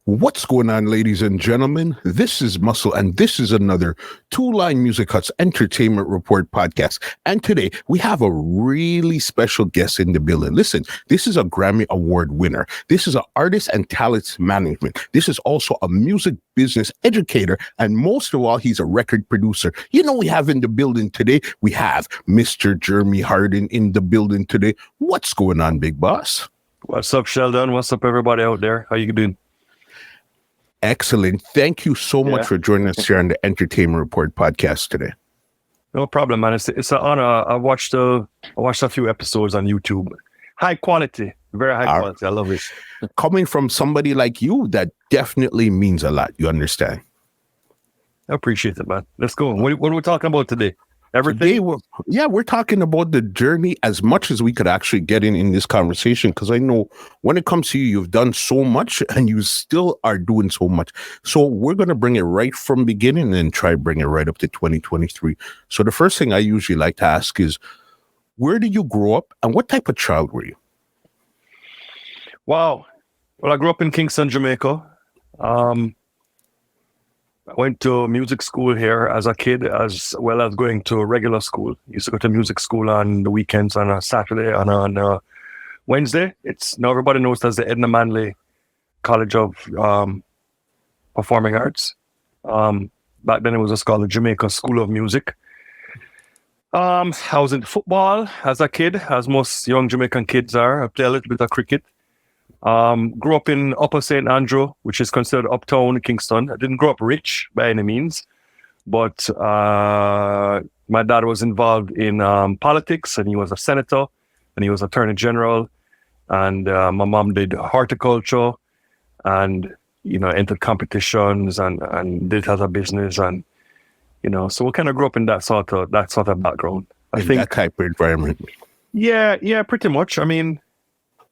What's going on, ladies and gentlemen? This is Muscle, and this is another Two Line Music Hut's Entertainment Report podcast. And today we have a really special guest in the building. Listen, this is a Grammy Award winner. This is an artist and talent management. This is also a music business educator, and most of all, he's a record producer. You know, we have in the building today, we have Mr. Jeremy Harden in the building today. What's going on, big boss? What's up, Sheldon? What's up, everybody out there? How you doing? Excellent. Thank you so much for joining us here on the Entertainment Report podcast today. No problem, man. It's an honor. I watched a few episodes on YouTube. High quality, very high quality. I love it. Coming from somebody like you, that definitely means a lot. You understand? I appreciate it, man. Let's go. What are we talking about today? Everything? Today we're talking about the journey as much as we could actually get in this conversation, because I know when it comes to you, you've done so much and you still are doing so much. So we're going to bring it right from beginning and try to bring it right up to 2023. So the first thing I usually like to ask is, where did you grow up and what type of child were you? Wow. Well, I grew up in Kingston, Jamaica. I went to music school here as a kid, as well as going to regular school. Used to go to music school on the weekends, on a Saturday and on Wednesday. It's now everybody knows it as the Edna Manley College of Performing Arts. Back then it was just called the Jamaica School of Music. I was in football as a kid, as most young Jamaican kids are. I played a little bit of cricket. Grew up in Upper St. Andrew, which is considered uptown in Kingston. I didn't grow up rich by any means, but my dad was involved in politics, and he was a senator, and he was attorney general, and my mom did horticulture, and entered competitions and did it as a business, and so we kind of grew up in that sort of background. I think that type of environment. Yeah, pretty much. I mean,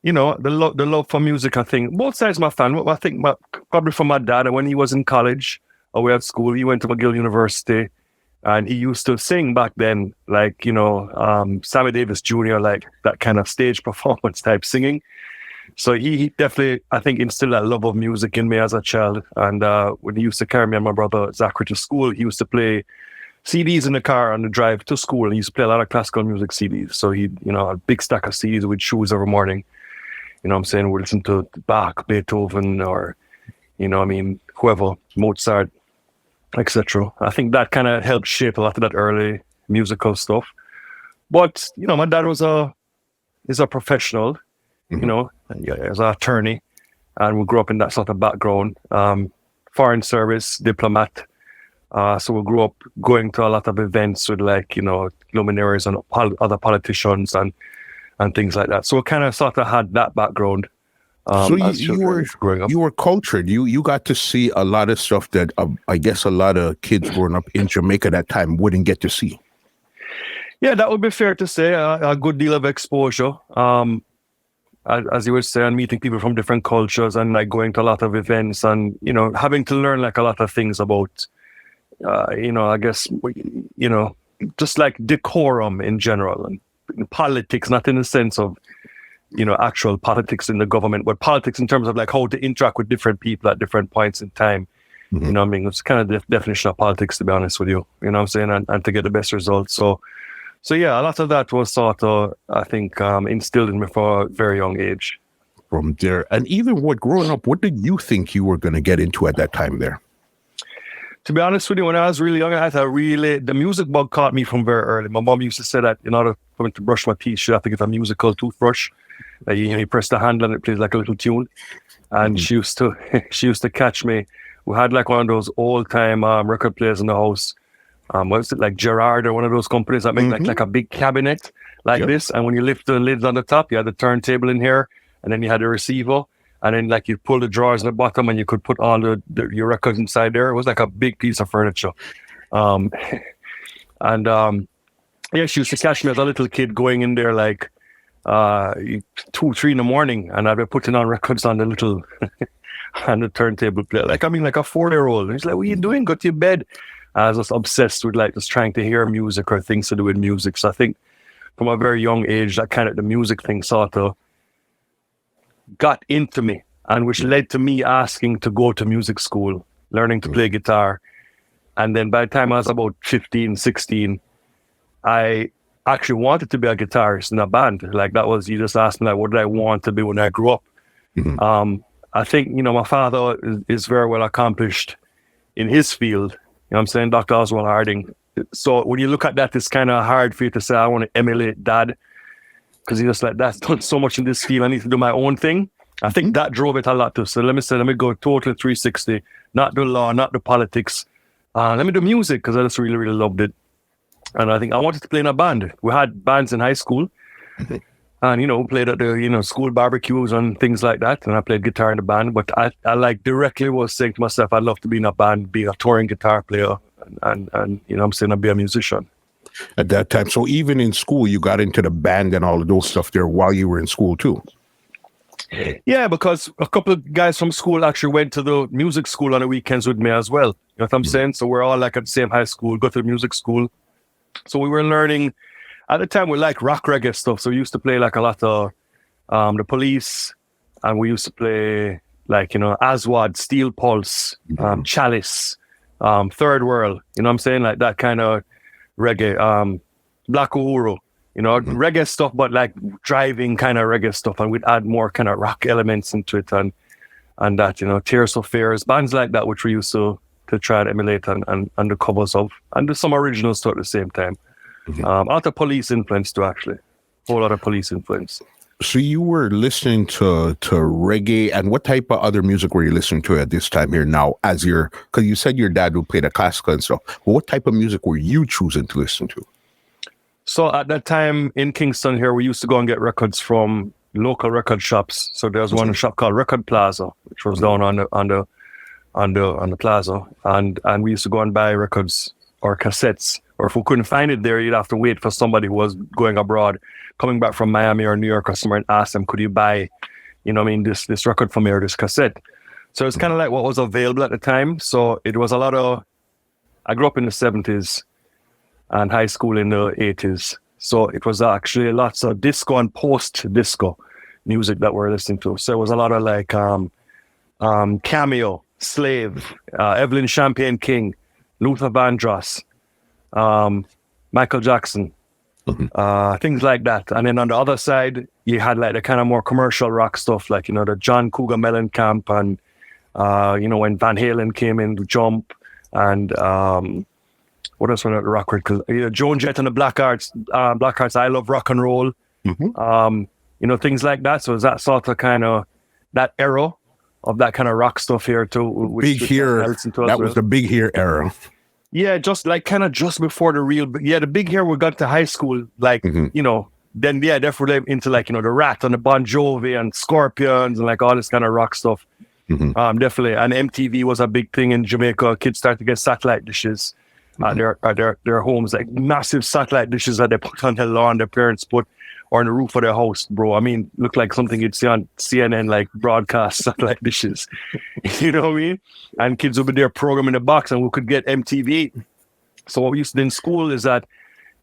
the love for music, I think. Both sides of my family. I think probably from my dad, when he was in college or we at school, he went to McGill University and he used to sing back then, like, Sammy Davis Jr., like that kind of stage performance type singing. So he definitely, I think, instilled that love of music in me as a child. And when he used to carry me and my brother Zachary to school, he used to play CDs in the car on the drive to school. He used to play a lot of classical music CDs. So he, a big stack of CDs with shoes every morning. You know what I'm saying? We listen to Bach, Beethoven, or, whoever, Mozart, etc. I think that kind of helped shape a lot of that early musical stuff. But, my dad is a professional, as an attorney, and we grew up in that sort of background. Foreign service, diplomat. So we grew up going to a lot of events with luminaries and other politicians and things like that. So we kind of sort of had that background. So you were growing up. You were cultured. You got to see a lot of stuff that I guess a lot of kids growing up in Jamaica that time wouldn't get to see. Yeah, that would be fair to say. A good deal of exposure. As you would say, and meeting people from different cultures and going to a lot of events and, having to learn a lot of things about, I guess, just like decorum in general and politics, not in the sense of, actual politics in the government, but politics in terms of how to interact with different people at different points in time. Mm-hmm. It's kind of the definition of politics, to be honest with you, you know what I'm saying, and to get the best results. So yeah, a lot of that was sort of, I think, instilled in me for a very young age. From there, and even growing up, what did you think you were going to get into at that time there? To be honest with you, when I was really young, the music bug caught me from very early. My mom used to say that in order for me to brush my teeth, she'd have to get a musical toothbrush. You press the handle and it plays like a little tune. And she used to catch me. We had one of those old time record players in the house. What was it, like Gerard or one of those companies that make like a big cabinet this. And when you lift the lids on the top, you had the turntable in here, and then you had the receiver. And then you pull the drawers in the bottom and you could put all your records inside there. It was like a big piece of furniture. She used to catch me as a little kid going in there 2, 3 in the morning, and I'd be putting on records on the little on the turntable player. Like a 4-year-old. And he's like, "What are you doing? Go to your bed." I was just obsessed with just trying to hear music or things to do with music. So I think from a very young age, that kind of the music thing sort of got into me and which led to me asking to go to music school, learning to play guitar. And then by the time I was about 15, 16, I actually wanted to be a guitarist in a band. Like that was, you just asked me like, what did I want to be when I grew up? I think, my father is very well accomplished in his field. You know what I'm saying? Dr. Oswald Harding. So when you look at that, it's kind of hard for you to say, I want to emulate dad. Because you're just like, that's done so much in this field. I need to do my own thing. I think that drove it a lot too. So let me go totally 360, not the law, not the politics. Let me do music because I just really, really loved it. And I think I wanted to play in a band. We had bands in high school. And, played at the, school barbecues and things like that. And I played guitar in the band. But I like directly was saying to myself, I'd love to be in a band, be a touring guitar player. And I'm saying I'd be a musician. At that time. So even in school, you got into the band and all of those stuff there while you were in school too. Yeah, because a couple of guys from school actually went to the music school on the weekends with me as well. You know what I'm saying? So we're all like at the same high school, go to the music school. So we were learning, at the time we liked rock reggae stuff. So we used to play like a lot of The Police, and we used to play like, Aswad, Steel Pulse, Chalice, Third World, you know what I'm saying? Like that kind of reggae, Black Uhuru, reggae stuff, but like driving kind of reggae stuff, and we'd add more kind of rock elements into it, and that, Tears of Fears, bands like that, which we used to try to emulate and the covers of, and do some original stuff at the same time. A lot of Police influence too, actually. A whole lot of Police influence. So you were listening to reggae, and what type of other music were you listening to at this time here now? Because you said your dad would play the classical and stuff. Well, what type of music were you choosing to listen to? So at that time in Kingston here, we used to go and get records from local record shops. So there's one shop called Record Plaza, which was down on the plaza, and we used to go and buy records or cassettes. Or if we couldn't find it there, you'd have to wait for somebody who was going abroad, coming back from Miami or New York or somewhere, and ask them, could you buy, this record from me or this cassette? So it's kind of like what was available at the time. So it was a lot of, I grew up in the 70s and high school in the 80s. So it was actually lots of disco and post-disco music that we're listening to. So it was a lot of like Cameo, Slave, Evelyn Champagne King, Luther Vandross, Michael Jackson, things like that. And then on the other side, you had like the kind of more commercial rock stuff, like, the John Cougar Mellencamp and, when Van Halen came in, Jump, and what else was that rock record? Joan Jett and the Blackhearts, I Love Rock and Roll, things like that. So it's that sort of kind of, that era of that kind of rock stuff here too. Big Hair, that was the Big Hair era. Yeah, just like kind of just before the Big Hair, we got to high school, like, then, definitely into like, the Rat and the Bon Jovi and Scorpions and like all this kind of rock stuff. Definitely. And MTV was a big thing in Jamaica. Kids started to get satellite dishes at their homes, like massive satellite dishes that they put on their lawn, their parents put, or on the roof of their house, bro. I mean, looked like something you'd see on CNN, like broadcast satellite dishes. You know what I mean? And kids would be there programming the box, and we could get MTV. So what we used to do in school is that,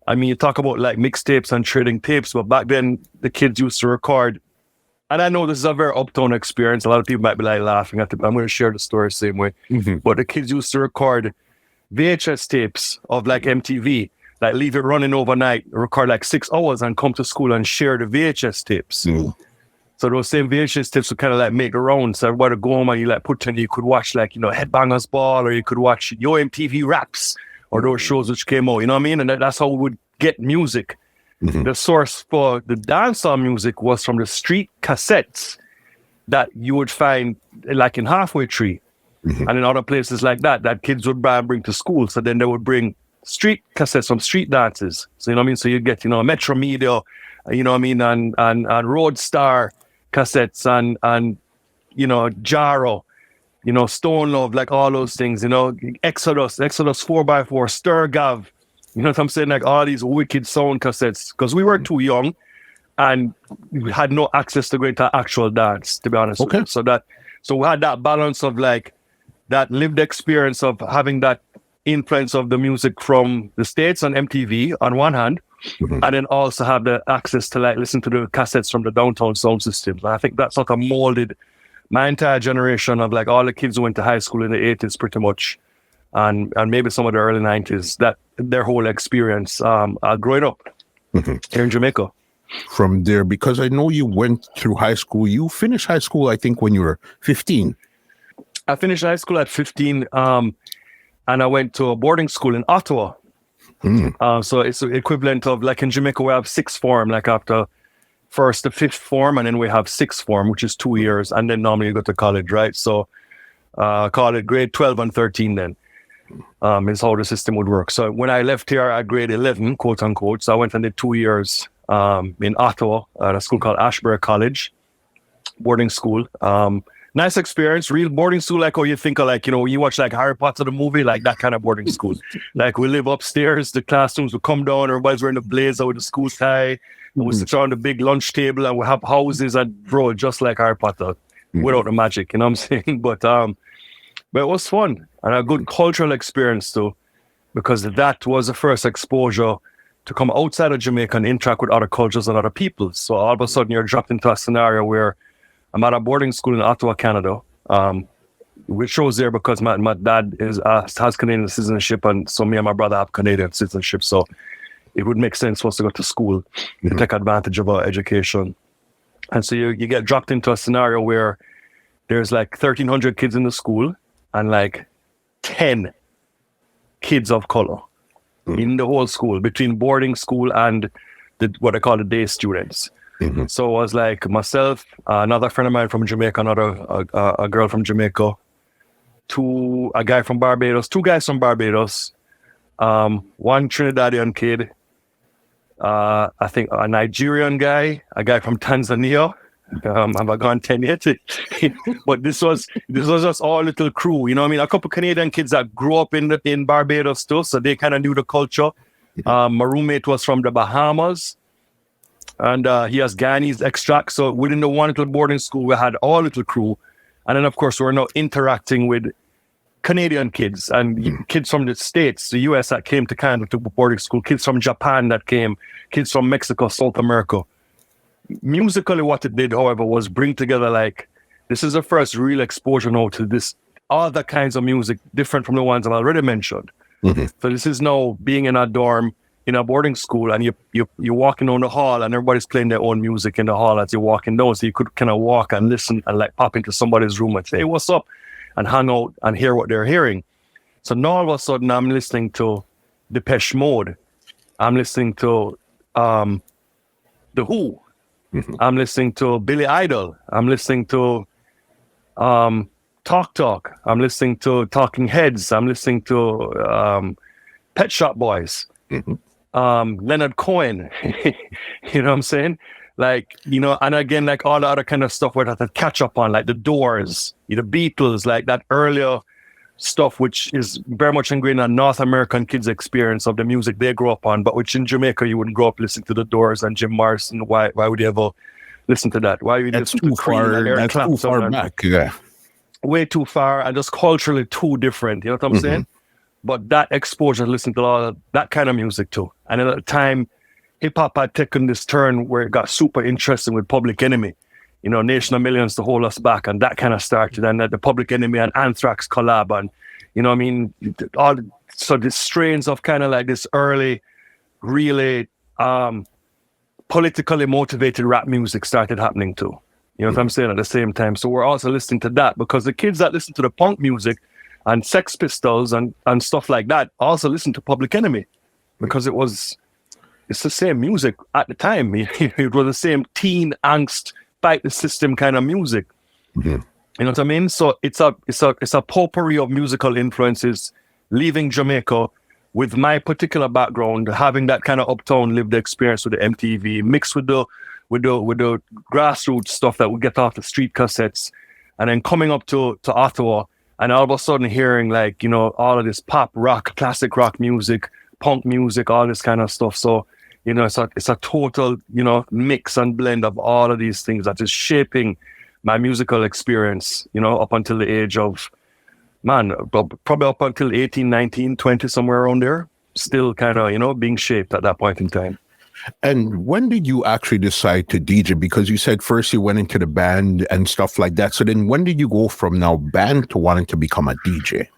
I mean, you talk about like mixtapes and trading tapes, but back then the kids used to record. And I know this is a very uptown experience. A lot of people might be like laughing at it. I'm going to share the story the same way. But the kids used to record VHS tapes of like MTV. Like leave it running overnight, record like 6 hours and come to school and share the VHS tapes. So those same VHS tapes would kind of like make the rounds. So everybody go home and you like put in, you could watch like, Headbangers Ball, or you could watch Yo MTV Raps, or those shows which came out, you know what I mean? And that's how we would get music. The source for the dancehall music was from the street cassettes that you would find like in Halfway Tree and in other places like that kids would bring to school. So then they would bring street cassettes from street dances. So, you know what I mean? So you get, Metro Media, you know what I mean? And Roadstar cassettes and Jaro, Stone Love, like all those things, Exodus 4x4, Sturgav, you know what I'm saying? Like all these wicked sound cassettes, because we were too young and we had no access to going to actual dance, to be honest. Okay. With you. So we had that balance of like that lived experience of having that influence of the music from the States on MTV on one hand, and then also have the access to like listen to the cassettes from the downtown sound systems. And I think that sort of molded my entire generation of like all the kids who went to high school in the 80s pretty much, and maybe some of the early 90s, that their whole experience growing up here in Jamaica. From there, because I know you went through high school. You finished high school, I think, when you were 15. I finished high school at 15, and I went to a boarding school in Ottawa. So it's the equivalent of, like in Jamaica, we have sixth form, like after first to fifth form, and then we have sixth form, which is 2 years, and then normally you go to college, right? So call it grade 12 and 13 then. Is how the system would work. So when I left here at grade 11, quote unquote, so I went and did 2 years in Ottawa at a school called Ashbury College, boarding school. Nice experience, real boarding school, like how you think of, like, you know, you watch like Harry Potter the movie, like that kind of boarding school. Like we live upstairs, the classrooms will come down, everybody's wearing a blazer with a school tie, and we sit around the big lunch table, and we have houses and bro, just like Harry Potter, without the magic, you know what I'm saying? But it was fun and a good cultural experience too, because that was the first exposure to come outside of Jamaica and interact with other cultures and other people. So all of a sudden you're dropped into a scenario where I'm at a boarding school in Ottawa, Canada, which was there because my dad has Canadian citizenship, and so me and my brother have Canadian citizenship. So it would make sense for us to go to school to take advantage of our education. And so you get dropped into a scenario where there's like 1,300 kids in the school and like 10 kids of color in the whole school, between boarding school and what I call the day students. So it was like myself, another friend of mine from Jamaica, a girl from Jamaica, a guy from Barbados, 2 guys from Barbados, one Trinidadian kid, I think a Nigerian guy, a guy from Tanzania. Have I gone 10 yet? But this was just all little crew, you know what I mean? A couple Canadian kids that grew up in Barbados too, so they kind of knew the culture. My roommate was from the Bahamas, and he has Guyanese extract. So within the one little boarding school, we had all little crew. And then, of course, we're now interacting with Canadian kids and kids from the States, the US that came to Canada to boarding school, kids from Japan that came, kids from Mexico, South America. Musically, what it did, however, was bring together, like, this is the first real exposure now to this other kinds of music, different from the ones I've already mentioned. So this is now being in a dorm, in a boarding school, and you're walking down the hall and everybody's playing their own music in the hall as you're walking down. So you could kind of walk and listen and like pop into somebody's room and say, hey, what's up? And hang out and hear what they're hearing. So now all of a sudden I'm listening to Depeche Mode. I'm listening to The Who. I'm listening to Billy Idol. I'm listening to Talk. I'm listening to Talking Heads. I'm listening to Pet Shop Boys. Leonard Cohen. You know what I'm saying? Like, you know, and again, like all the other kind of stuff where I had to catch up on, like the Doors, the Beatles, like that earlier stuff, which is very much ingrained in North American kids' experience of the music they grew up on, but which in Jamaica you wouldn't grow up listening to the Doors and Jim Morrison. Why would you ever listen to that? Why would you That's too far? That's too far back. Yeah, way too far, and just culturally too different. You know what I'm saying? But that exposure, listening to all of that kind of music too, and at the time, hip hop had taken this turn where it got super interesting with Public Enemy. You know, Nation of Millions to Hold Us Back, and that kind of started. And the Public Enemy and Anthrax collab, and you know what I mean, so the strains of kind of like this early, really politically motivated rap music started happening too. You know what I'm saying? At the same time, so we're also listening to that, because the kids that listen to the punk music and Sex Pistols and stuff like that also listen to Public Enemy, because it's the same music at the time. It was the same teen angst, fight the system kind of music. You know what I mean? So it's a potpourri of musical influences, leaving Jamaica with my particular background, having that kind of uptown lived experience with the MTV, mixed with the grassroots stuff that we get off the street cassettes, and then coming up to Ottawa, and all of a sudden hearing, like, you know, all of this pop rock, classic rock music, punk music, all this kind of stuff. So, you know, it's a total, you know, mix and blend of all of these things that is shaping my musical experience, you know, up until the age of, probably up until 18, 19, 20, somewhere around there, still kind of, you know, being shaped at that point in time. And when did you actually decide to DJ? Because you said first you went into the band and stuff like that. So then when did you go from now band to wanting to become a DJ?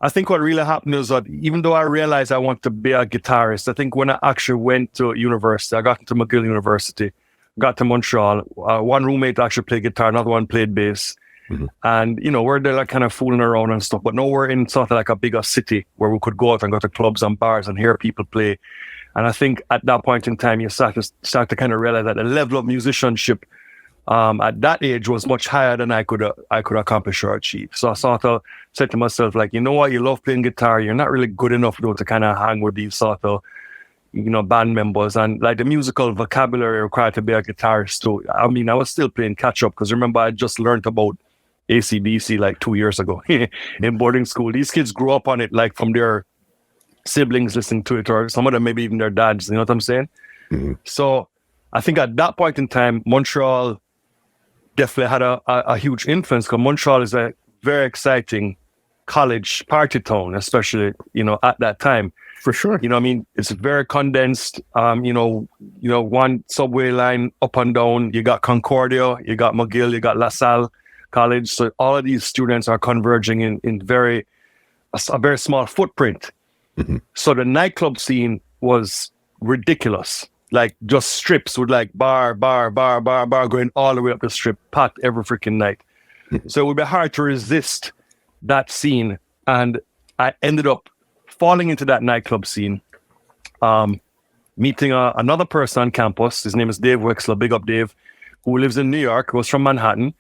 I think what really happened is that even though I realized I want to be a guitarist, I think when I actually went to university, I got into McGill University, got to Montreal. One roommate actually played guitar, another one played bass. Mm-hmm. And, you know, we're there like kind of fooling around and stuff, but nowhere in sort of like a bigger city where we could go out and go to clubs and bars and hear people play. And I think at that point in time, you start to kind of realize that the level of musicianship at that age was much higher than I could accomplish or achieve. So I sort of said to myself, like, you know what, you love playing guitar. You're not really good enough though to kind of hang with these sort of, you know, band members, and like the musical vocabulary required to be a guitarist too. I mean, I was still playing catch up because remember I just learned about AC/DC like 2 years ago in boarding school. These kids grew up on it like from their siblings listening to it, or some of them maybe even their dads. You know what I'm saying? Mm-hmm. So I think at that point in time, Montreal definitely had a huge influence, because Montreal is a very exciting college party town, especially, you know, at that time. For sure. You know what I mean? It's very condensed. You know, one subway line up and down. You got Concordia, you got McGill, you got LaSalle College. So all of these students are converging in a very small footprint. Mm-hmm. So the nightclub scene was ridiculous. Like just strips with like bar going all the way up the strip, packed every freaking night. Mm-hmm. So it would be hard to resist that scene. And I ended up falling into that nightclub scene, meeting another person on campus. His name is Dave Wexler, big up Dave, who lives in New York, was from Manhattan.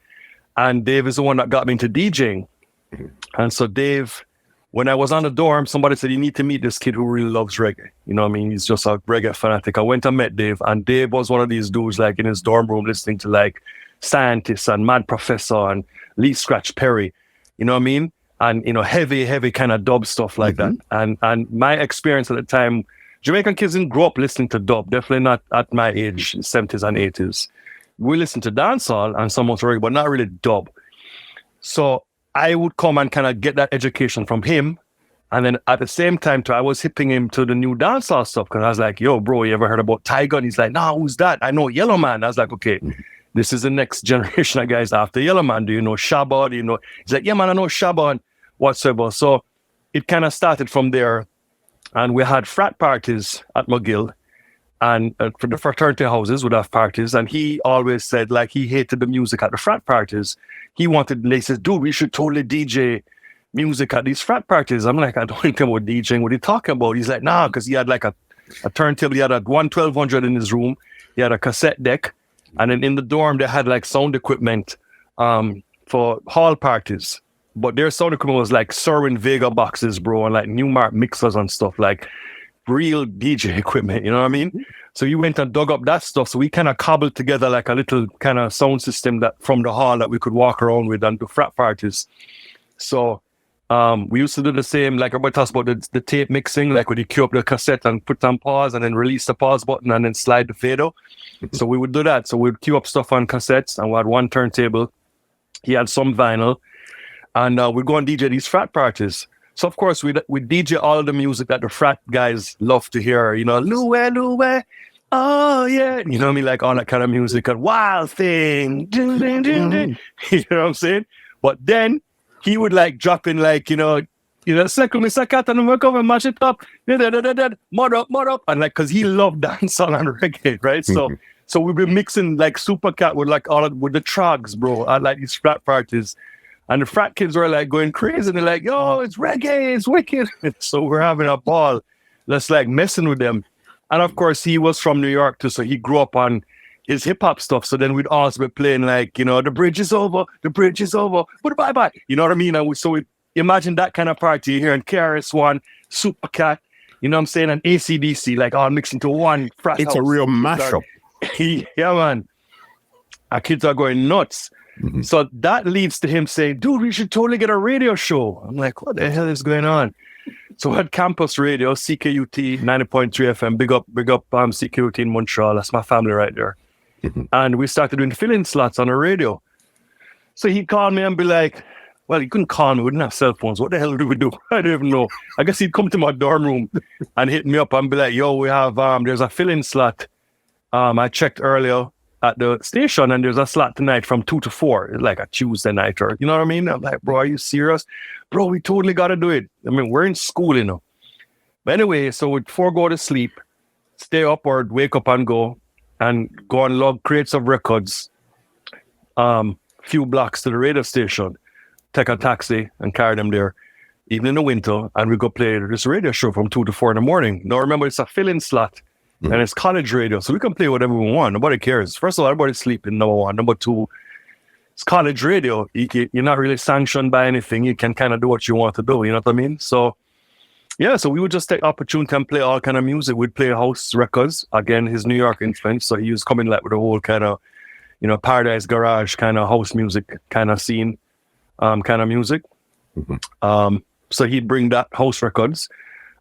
And Dave is the one that got me into DJing. Mm-hmm. And so Dave, when I was on the dorm, somebody said, you need to meet this kid who really loves reggae. You know what I mean? He's just a reggae fanatic. I went and met Dave, and Dave was one of these dudes like in his dorm room listening to like Scientists and Mad Professor and Lee Scratch Perry. You know what I mean? And, you know, heavy kind of dub stuff like mm-hmm. that. And my experience at the time, Jamaican kids didn't grow up listening to dub, definitely not at my age, 70s and 80s. We listened to dancehall and some reggae, but not really dub. So I would come and kind of get that education from him. And then at the same time, I was hipping him to the new dancehall stuff, because I was like, yo, bro, you ever heard about Tiger? And he's like, nah, who's that? I know Yellow Man. I was like, okay, this is the next generation of guys after Yellow Man. Do you know Shabba? Do you know? He's like, yeah, man, I know Shabba and whatsoever. So it kind of started from there. And we had frat parties at McGill. And for the fraternity houses would have parties. And he always said, like, he hated the music at the frat parties. He says, dude, we should totally DJ music at these frat parties. I'm like, I don't think about DJing. What are you talking about? He's like, nah, because he had like a turntable. He had a 1200 in his room. He had a cassette deck. And then in the dorm, they had like sound equipment for hall parties. But their sound equipment was like Serwin Vega boxes, bro, and like Newmark mixers and stuff, like real DJ equipment, you know what I mean? So you went and dug up that stuff. So we kind of cobbled together like a little kind of sound system that from the hall that we could walk around with and do frat parties. So we used to do the same, like everybody talks about the tape mixing, like when you cue up the cassette and put on pause and then release the pause button and then slide the fader. So we would do that. So we'd cue up stuff on cassettes, and we had one turntable. He had some vinyl, and we'd go and DJ these frat parties. So of course we DJ all of the music that the frat guys love to hear, you know, Luwe, oh yeah, you know what I mean, like all that kind of music, and Wild Thing, ding, ding, ding, ding. You know what I'm saying? But then he would like drop in like, you know, second Mr. Cat and work over and mash it up, mud up, and like, cause he loved dancehall and reggae, right? So we've been mixing like Super Cat with like with the trogs, bro, at like these frat parties. And the frat kids were like going crazy. And they're like, yo, it's reggae, it's wicked. So we're having a ball. Let's like messing with them. And of course, he was from New York too. So he grew up on his hip hop stuff. So then we'd also be playing like, you know, the bridge is over, but bye. You know what I mean? And we imagine that kind of party here in KRS-One, Super Cat, you know what I'm saying? And AC/DC, like all mixed into one frat It's house. A real mashup. Yeah, man. Our kids are going nuts. Mm-hmm. So that leads to him saying, dude, we should totally get a radio show. I'm like, what the hell is going on? So we had campus radio, CKUT 90.3 FM, big up CKUT in Montreal. That's my family right there. Mm-hmm. And we started doing fill-in slots on the radio. So he'd call me and be like, well, he couldn't call me. We didn't have cell phones. What the hell do we do? I don't even know. I guess he'd come to my dorm room and hit me up and be like, yo, we have, there's a fill-in slot I checked earlier at the station and there's a slot tonight from 2 to 4. It's like a Tuesday night, or you know what I mean? I'm like, bro, are you serious? Bro, we totally got to do it. I mean, we're in school, you know. But anyway, so we'd go to sleep, stay up or wake up and go and log crates of records, few blocks to the radio station, take a taxi and carry them there, even in the winter, and we go play this radio show from 2 to 4 in the morning. Now remember, it's a fill-in slot. And it's college radio, so we can play whatever we want. Nobody cares. First of all, everybody's sleeping, number one. Number two, it's college radio. You're not really sanctioned by anything. You can kind of do what you want to do, you know what I mean? So, yeah, so we would just take opportunity and play all kind of music. We'd play house records. Again, his New York influence, so he was coming like with a whole kind of, you know, Paradise Garage kind of house music kind of scene, kind of music. So he'd bring that house records.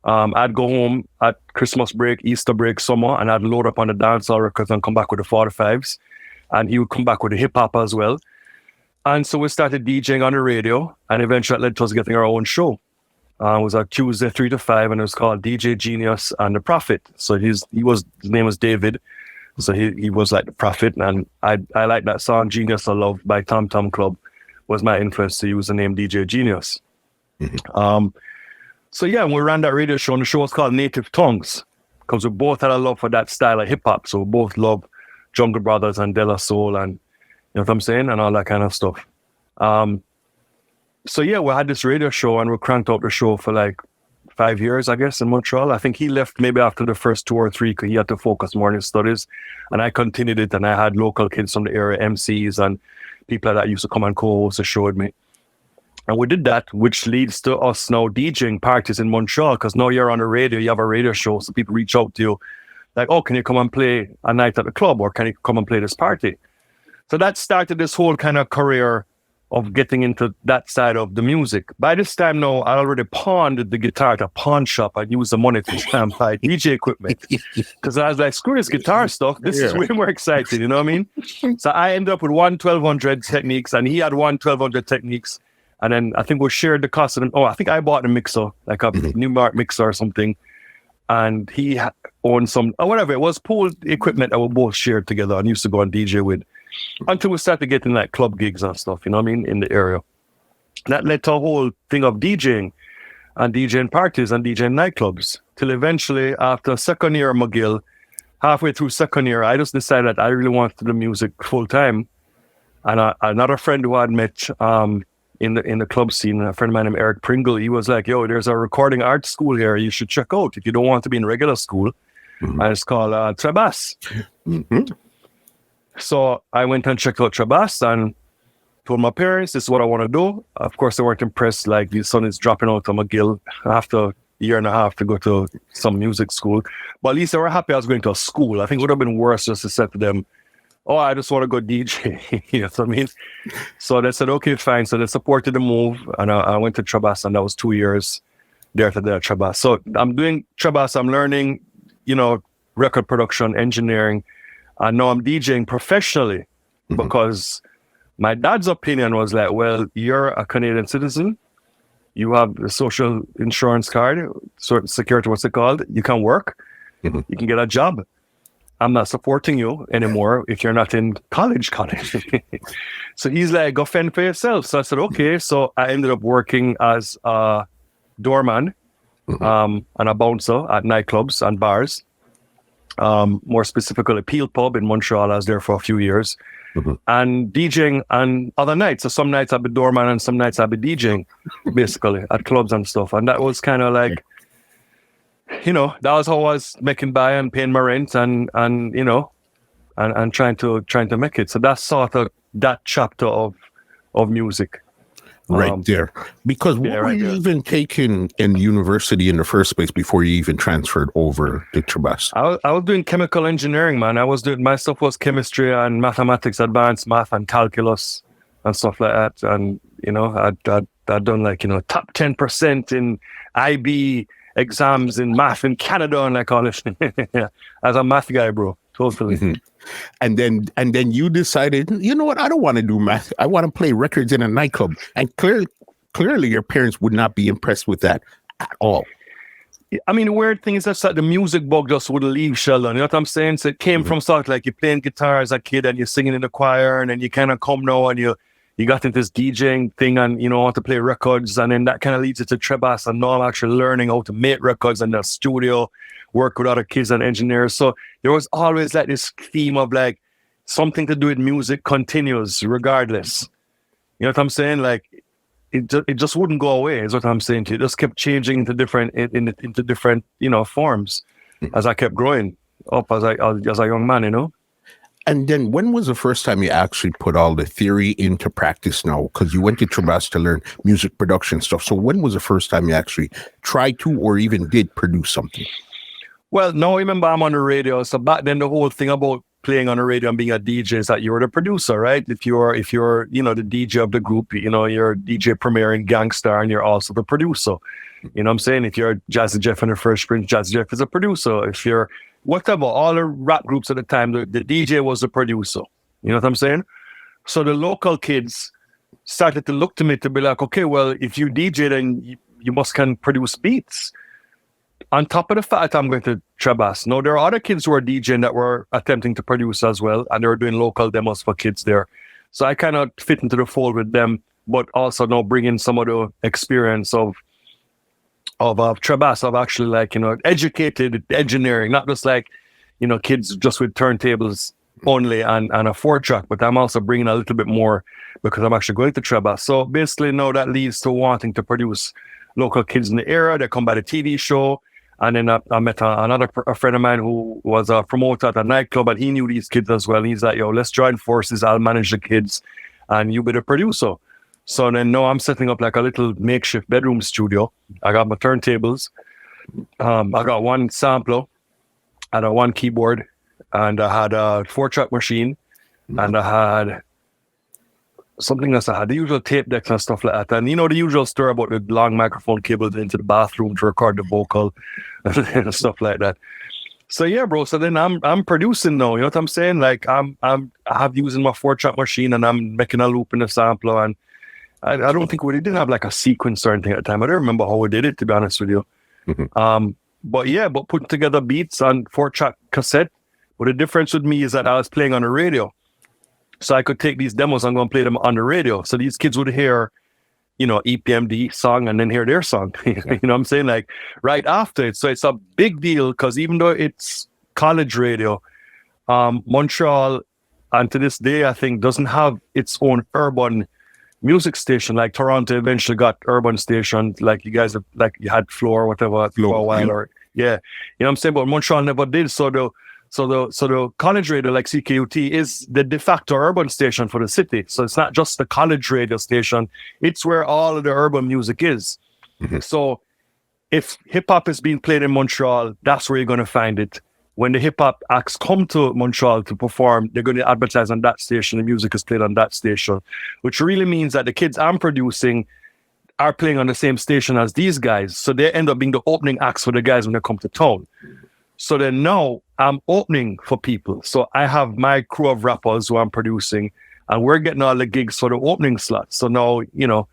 I'd go home at Christmas break, Easter break, summer, and I'd load up on the dancehall records and come back with the 45s. And he would come back with the hip hop as well. And so we started DJing on the radio, and eventually it led to us getting our own show. It was a Tuesday 3 to 5, and it was called DJ Genius and the Prophet. So his name was David. So he was like the Prophet, and I like that song Genius of Love by Tom Tom Club was my influence to use the name DJ Genius. So yeah, we ran that radio show, and the show was called Native Tongues because we both had a love for that style of hip hop. So we both love Jungle Brothers and De La Soul, and you know what I'm saying, and all that kind of stuff. So yeah, we had this radio show, and we cranked out the show for like 5 years, I guess, in Montreal. I think he left maybe after the first 2 or 3 because he had to focus more on his studies, and I continued it. And I had local kids from the area, MCs, and people that used to come and co-host the show with me. And we did that, which leads to us now DJing parties in Montreal, because now you're on the radio, you have a radio show, so people reach out to you like, oh, can you come and play a night at the club, or can you come and play this party? So that started this whole kind of career of getting into that side of the music. By this time now, I already pawned the guitar at a pawn shop. I used the money to buy DJ equipment, because I was like, screw this guitar stuff. This is way more exciting, you know what I mean? So I ended up with 1200 techniques, and he had 1200 techniques. And then I think we shared the cost of them. Oh, I think I bought a mixer, like a New Mark mixer or something. And he owned some, or whatever. It was pool equipment that we both shared together and used to go and DJ with. Until we started getting like club gigs and stuff, you know what I mean, in the area. That led to a whole thing of DJing and DJing parties and DJing nightclubs. Till eventually, after second year of McGill, halfway through second year, I just decided that I really wanted to do music full time. And another friend who I'd met, in the club scene, a friend of mine named Eric Pringle, he was like, yo, there's a recording art school here you should check out if you don't want to be in regular school. And it's called Trebas. So I went and checked out Trebas and told my parents, this is what I want to do. Of course, they weren't impressed, like the son is dropping out of McGill after a year and a half to go to some music school. But at least they were happy I was going to a school. I think it would have been worse just to say to them, oh, I just want to go DJ, you know what I mean? So they said, okay, fine. So they supported the move, and I went to Trebas, and that was 2 years there to there at Trebas. So I'm doing Trebas, I'm learning, you know, record production, engineering, and now I'm DJing professionally because my dad's opinion was like, well, you're a Canadian citizen, you have a social insurance card, social security, what's it called? You can work, you can get a job. I'm not supporting you anymore if you're not in college. So he's like, go fend for yourself. So I said, okay. So I ended up working as a doorman and a bouncer at nightclubs and bars. More specifically, Peel Pub in Montreal. I was there for a few years. And DJing on other nights. So some nights I'd be doorman and some nights I'd be DJing, basically, at clubs and stuff. And that was kind of like, you know, that was how I was making by and paying my rent and you know, and trying to make it. So that's sort of that chapter of music. Right there. Because what were you even taking in university in the first place before you even transferred over to Trebas? I was doing chemical engineering, man. My stuff was chemistry and mathematics, advanced math and calculus and stuff like that. And, you know, I'd done like, you know, top 10% in IB exams in math in Canada and like all this. As a math guy, bro. Totally. And then you decided, you know what? I don't want to do math. I want to play records in a nightclub. And clearly your parents would not be impressed with that at all. I mean, the weird thing is just that the music bug just wouldn't leave Sheldon. You know what I'm saying? So it came from sort of like you're playing guitar as a kid and you're singing in the choir, and then you kind of come now and you got into this DJing thing and, you know, want to play records, and then that kind of leads you to Trebas, and now I'm actually learning how to make records in the studio, work with other kids and engineers. So there was always like this theme of like something to do with music continues regardless. You know what I'm saying? Like it just wouldn't go away is what I'm saying to you. It just kept changing into different into different, you know, forms as I kept growing up as a young man, you know. And then when was the first time you actually put all the theory into practice now? Because you went to Trebas to learn music production stuff. So when was the first time you actually tried to or even did produce something? Well, no, remember I'm on the radio. So back then the whole thing about playing on the radio and being a DJ is that you're the producer, right? If you're, you know, the DJ of the group, you know, you're DJ Premier and Gangstar, and you're also the producer. You know what I'm saying? If you're Jazzy Jeff and the Fresh Prince, Jazzy Jeff is a producer. If you're whatever, all the rap groups at the time, the DJ was the producer. You know what I'm saying? So the local kids started to look to me to be like, okay, well, if you DJ, then you must can produce beats. On top of the fact I'm going to Trebas. Now, there are other kids who are DJing that were attempting to produce as well, and they were doing local demos for kids there. So I kind of fit into the fold with them, but also now bringing some of the experience of Trebas, of actually like, you know, educated engineering, not just like, you know, kids just with turntables only and a 4-track, but I'm also bringing a little bit more because I'm actually going to Trebas. So basically now that leads to wanting to produce local kids in the area. They come by the TV show. And then I met a friend of mine who was a promoter at a nightclub, and he knew these kids as well. And he's like, yo, let's join forces. I'll manage the kids and you be the producer. So then now I'm setting up like a little makeshift bedroom studio. I got my turntables. I got one sampler and a one keyboard, and I had a 4-track machine, and I had something else. I had the usual tape decks and stuff like that. And you know, the usual story about the long microphone cables into the bathroom to record the vocal and stuff like that. So yeah, bro. So then I'm producing now. You know what I'm saying? Like I have using my 4-track machine, and I'm making a loop in the sampler. And I don't think we didn't have like a sequence or anything at the time. I don't remember how we did it, to be honest with you. But putting together beats on 4-track cassette. But the difference with me is that I was playing on the radio. So I could take these demos and go and play them on the radio. So these kids would hear, you know, EPMD song and then hear their song. You know what I'm saying? Like right after it. So it's a big deal because even though it's college radio, Montreal, and to this day, I think, doesn't have its own urban music station. Like Toronto eventually got urban station. Like you guys have, like you had Floor or whatever for a while. Or, yeah. You know what I'm saying? But Montreal never did. So the college radio, like CKUT, is the de facto urban station for the city. So it's not just the college radio station. It's where all of the urban music is. So if hip-hop is being played in Montreal, that's where you're going to find it. When the hip-hop acts come to Montreal to perform, they're going to advertise on that station. The music is played on that station, which really means that the kids I'm producing are playing on the same station as these guys. So they end up being the opening acts for the guys when they come to town. So then now I'm opening for people. So I have my crew of rappers who I'm producing, and we're getting all the gigs for the opening slots. So now, you know,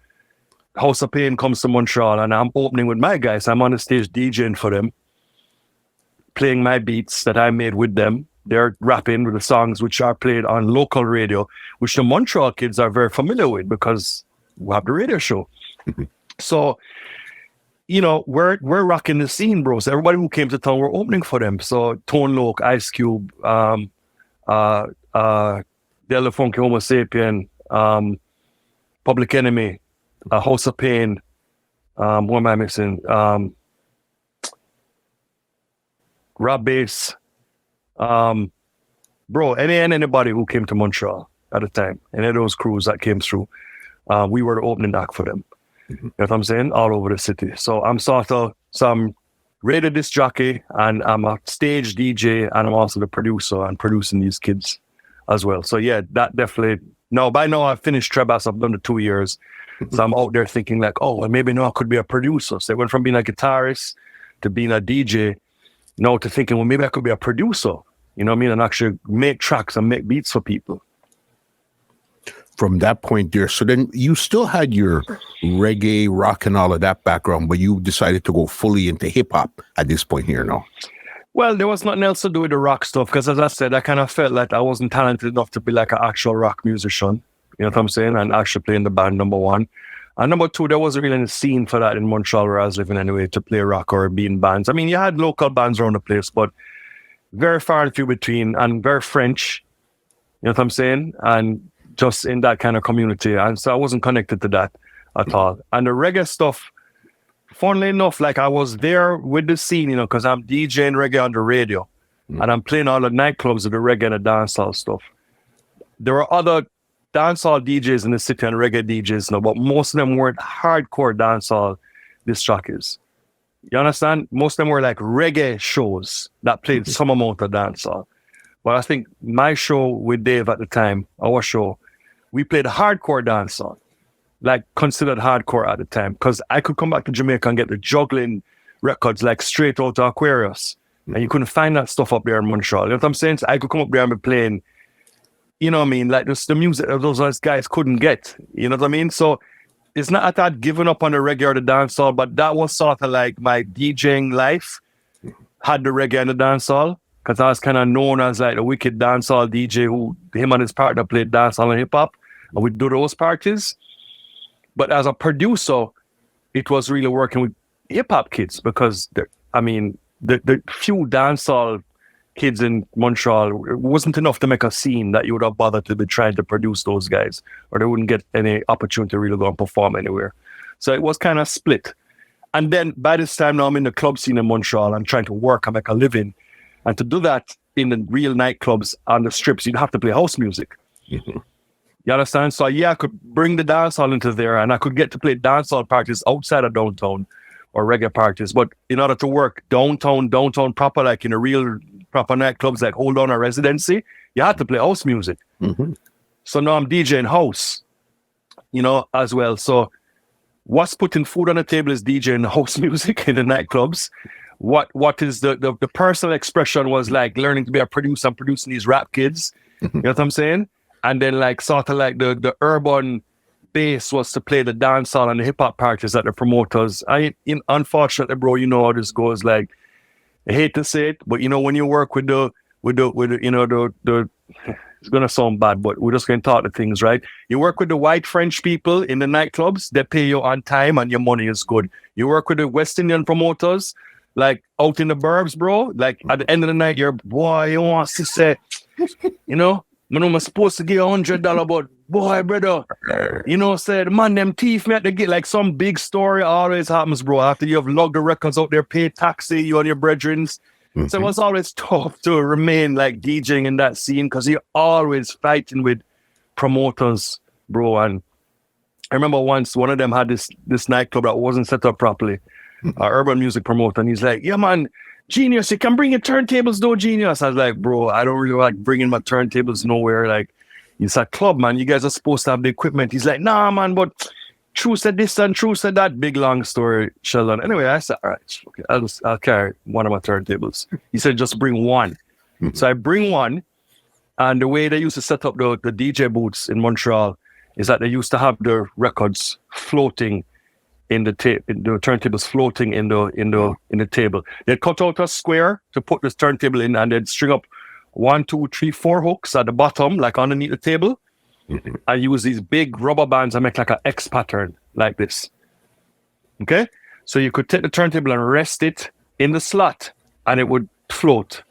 House of Pain comes to Montreal, and I'm opening with my guys. I'm on the stage DJing for them, playing my beats that I made with them. They're rapping with the songs which are played on local radio, which the Montreal kids are very familiar with because we have the radio show. So, you know, we're rocking the scene, bro. So everybody who came to town, we're opening for them. So Tone Loc, Ice Cube, Del Funky Homo Sapien, Public Enemy, House of Pain. What am I missing? Rob Bass. Bro, anybody who came to Montreal at the time, any of those crews that came through, we were the opening act for them. You know what I'm saying? All over the city. So I'm sort of some radio disc jockey, and I'm a stage DJ, and I'm also the producer and producing these kids as well. So yeah, that definitely. No, by now I've finished Trebas. I've done the 2 years. So I'm out there thinking like, oh, well, maybe now I could be a producer. So I went from being a guitarist to being a DJ, now to thinking, well, maybe I could be a producer. You know what I mean? And actually make tracks and make beats for people. from that point there, so then you still had your reggae, rock, and all of that background, but you decided to go fully into hip hop at this point here, no? Well, there was nothing else to do with the rock stuff because, as I said, I kind of felt like I wasn't talented enough to be like an actual rock musician. You know what I'm saying? And actually play in the band, number one. And number two, there wasn't really any scene for that in Montreal where I was living anyway to play rock or be in bands. I mean, you had local bands around the place, but very far and few between and very French. You know what I'm saying? And just in that kind of community. And so I wasn't connected to that at all. And the reggae stuff, funnily enough, like I was there with the scene, you know, because I'm DJing reggae on the radio and I'm playing all the nightclubs with the reggae and the dancehall stuff. There were other dancehall DJs in the city and reggae DJs, you know, but most of them weren't hardcore dancehall disc jockeys. You understand? Most of them were like reggae shows that played some amount of dancehall. But I think my show with Dave at the time, our show, we played hardcore dancehall. Like considered hardcore at the time, because I could come back to Jamaica and get the juggling records like straight out of Aquarius, and you couldn't find that stuff up there in Montreal. You know what I'm saying? So I could come up there and be playing, you know what I mean, like just the music that those guys couldn't get. You know what I mean? So it's not that I'd given up on the reggae or the dancehall, but that was sort of like my DJing life had the reggae and the dancehall, because I was kind of known as like the wicked dancehall DJ who him and his partner played dancehall and hip hop, and we'd do those parties. But as a producer, it was really working with hip-hop kids because, the few dancehall kids in Montreal, it wasn't enough to make a scene that you would have bothered to be trying to produce those guys, or they wouldn't get any opportunity to really go and perform anywhere. So it was kind of split. And then by this time now I'm in the club scene in Montreal. I'm trying to work and make a living. And to do that in the real nightclubs on the strips, you'd have to play house music. Mm-hmm. You understand? So yeah, I could bring the dancehall into there and I could get to play dancehall parties outside of downtown or reggae parties. But in order to work downtown proper, like in a real proper nightclubs like Hold On or Residency, you had to play house music. Mm-hmm. So now I'm DJing house, you know, as well. So what's putting food on the table is DJing house music in the nightclubs. What is the personal expression was like learning to be a producer and producing these rap kids. You know what I'm saying? And then like sort of like the urban base was to play the dancehall and the hip hop parties at the promoters. Unfortunately, bro, you know how this goes. Like, I hate to say it, but you know when you work with the you know the it's gonna sound bad, but we're just gonna talk the things, right? You work with the white French people in the nightclubs, they pay you on time and your money is good. You work with the West Indian promoters, like out in the burbs, bro. Like at the end of the night, you're boy, you want to say, you know. I'm supposed to give $100, but boy, brother, you know, said, man, them thief me at the gate. Like some big story always happens, bro. After you have logged the records out there, paid taxi, you and your brethrens. Mm-hmm. So it was always tough to remain like DJing in that scene because you're always fighting with promoters, bro. And I remember once one of them had this nightclub that wasn't set up properly, urban music promoter, and he's like, yeah, man, Genius, you can bring your turntables though, Genius. I was like, bro, I don't really like bringing my turntables nowhere. Like, it's a club, man. You guys are supposed to have the equipment. He's like, nah, man, but True said this and True said that. Big, long story, Sheldon. Anyway, I said, all right, okay, I'll carry one of my turntables. He said, just bring one. Mm-hmm. So I bring one. And the way they used to set up the DJ booths in Montreal is that they used to have the records floating in the turntables floating in the table. They'd cut out a square to put this turntable in, and they'd string up 1, 2, 3, 4 hooks at the bottom, like underneath the table, and use these big rubber bands and make like an X pattern like this. Okay, so you could take the turntable and rest it in the slot, and it would float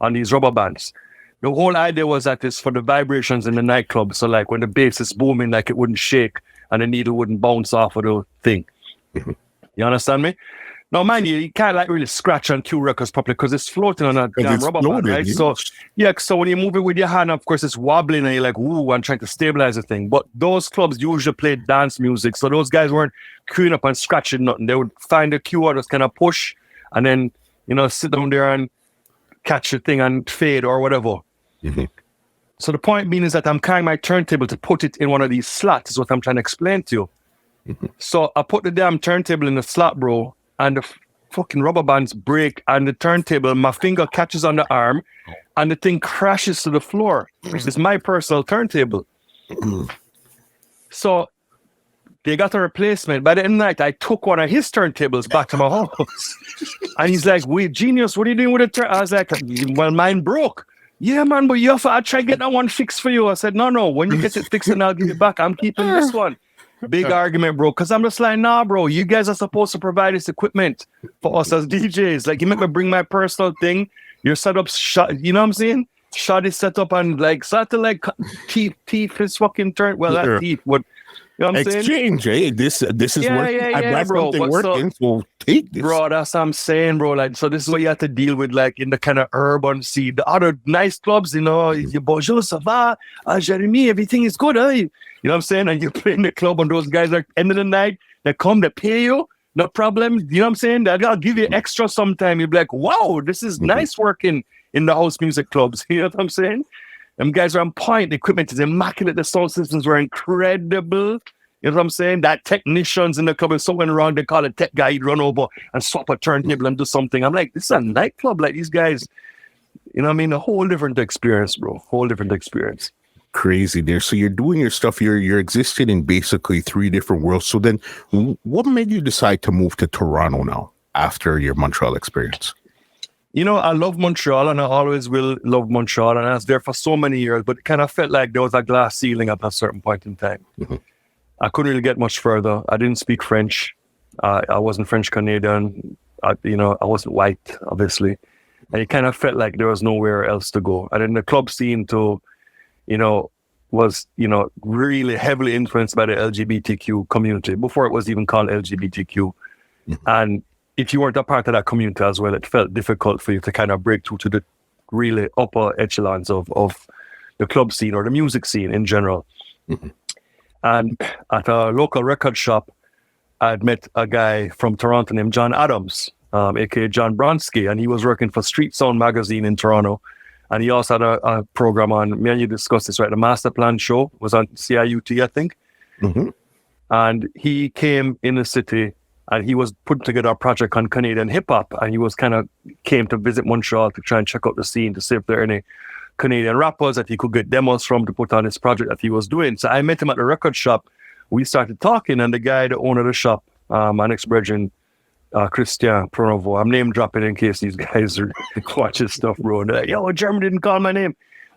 on these rubber bands. The whole idea was that it's for the vibrations in the nightclub. So like when the bass is booming, like it wouldn't shake and the needle wouldn't bounce off of the thing. You understand me? Now, mind you can't like really scratch on cue records properly because it's floating on a damn rubber band, right? So, yeah, so when you move it with your hand, of course, it's wobbling and you're like, ooh, I'm trying to stabilize the thing. But those clubs usually played dance music. So those guys weren't queuing up and scratching nothing. They would find the cue or just kind of push and then, you know, sit down there and catch the thing and fade or whatever. Mm-hmm. So the point being is that I'm carrying my turntable to put it in one of these slots is what I'm trying to explain to you. So I put the damn turntable in the slot, bro, and the fucking rubber bands break and the turntable, my finger catches on the arm and the thing crashes to the floor. This is my personal turntable. So they got a replacement. By the end of the night, I took one of his turntables back to my house. And he's like, wait, genius, what are you doing with the turn? I was like, well, mine broke. Yeah, man, but I'll try to get that one fixed for you. I said, no, when you get it fixed, and I'll give it back. I'm keeping this one. Big argument, bro. Because I'm just like, nah, bro, you guys are supposed to provide this equipment for us as DJs. Like, you make me bring my personal thing. Your setup's shot, you know what I'm saying? Shot is set up and like, start to like teeth his fucking turn. Well, that teeth would. You know what I'm saying? Exchange, eh? This is working. I've got bro, something working, so take this. Bro, that's what I'm saying, bro. Like, so this is what you have to deal with, like, in the kind of urban scene. The other nice clubs, you know, your Bonjour, ça va, Jeremy, everything is good, You know what I'm saying? And you play in the club, and those guys are, end of the night, they come, they pay you, no problem. You know what I'm saying? They'll give you extra sometime. You'll be like, wow, this is nice working in the house music clubs. You know what I'm saying? Them guys are on point. The equipment is immaculate. The sound systems were incredible. You know what I'm saying? That technicians in the club, if something wrong, they call a tech guy, he'd run over and swap a turntable and do something. I'm like, this is a nightclub. Like, these guys, you know what I mean? A whole different experience, bro. Whole different experience. Crazy there. So you're doing your stuff. You're existing in basically 3 different worlds. So then what made you decide to move to Toronto now after your Montreal experience? You know, I love Montreal, and I always will love Montreal, and I was there for so many years, but it kind of felt like there was a glass ceiling at a certain point in time. I couldn't really get much further. I didn't speak French. I wasn't French Canadian. I wasn't white, obviously. And it kind of felt like there was nowhere else to go. And then the club scene was really heavily influenced by the LGBTQ community before it was even called LGBTQ. And if you weren't a part of that community as well, it felt difficult for you to kind of break through to the really upper echelons of the club scene or the music scene in general. And at a local record shop, I'd met a guy from Toronto named John Adams, aka John Bronsky, and he was working for Street Sound magazine in Toronto. And he also had a program on, me and you discussed this, right? The Master Plan show was on CIUT, I think. And he came in the city, and he was putting together a project on Canadian hip hop, and he was came to visit Montreal to try and check out the scene to see if there are any Canadian rappers that he could get demos from to put on his project that he was doing. So I met him at the record shop. We started talking, and the owner of the shop, my ex-brethren, Christian Pronovo, I'm name dropping in case these guys are watching stuff, bro. And they're like, yo, Jeremy didn't call my name.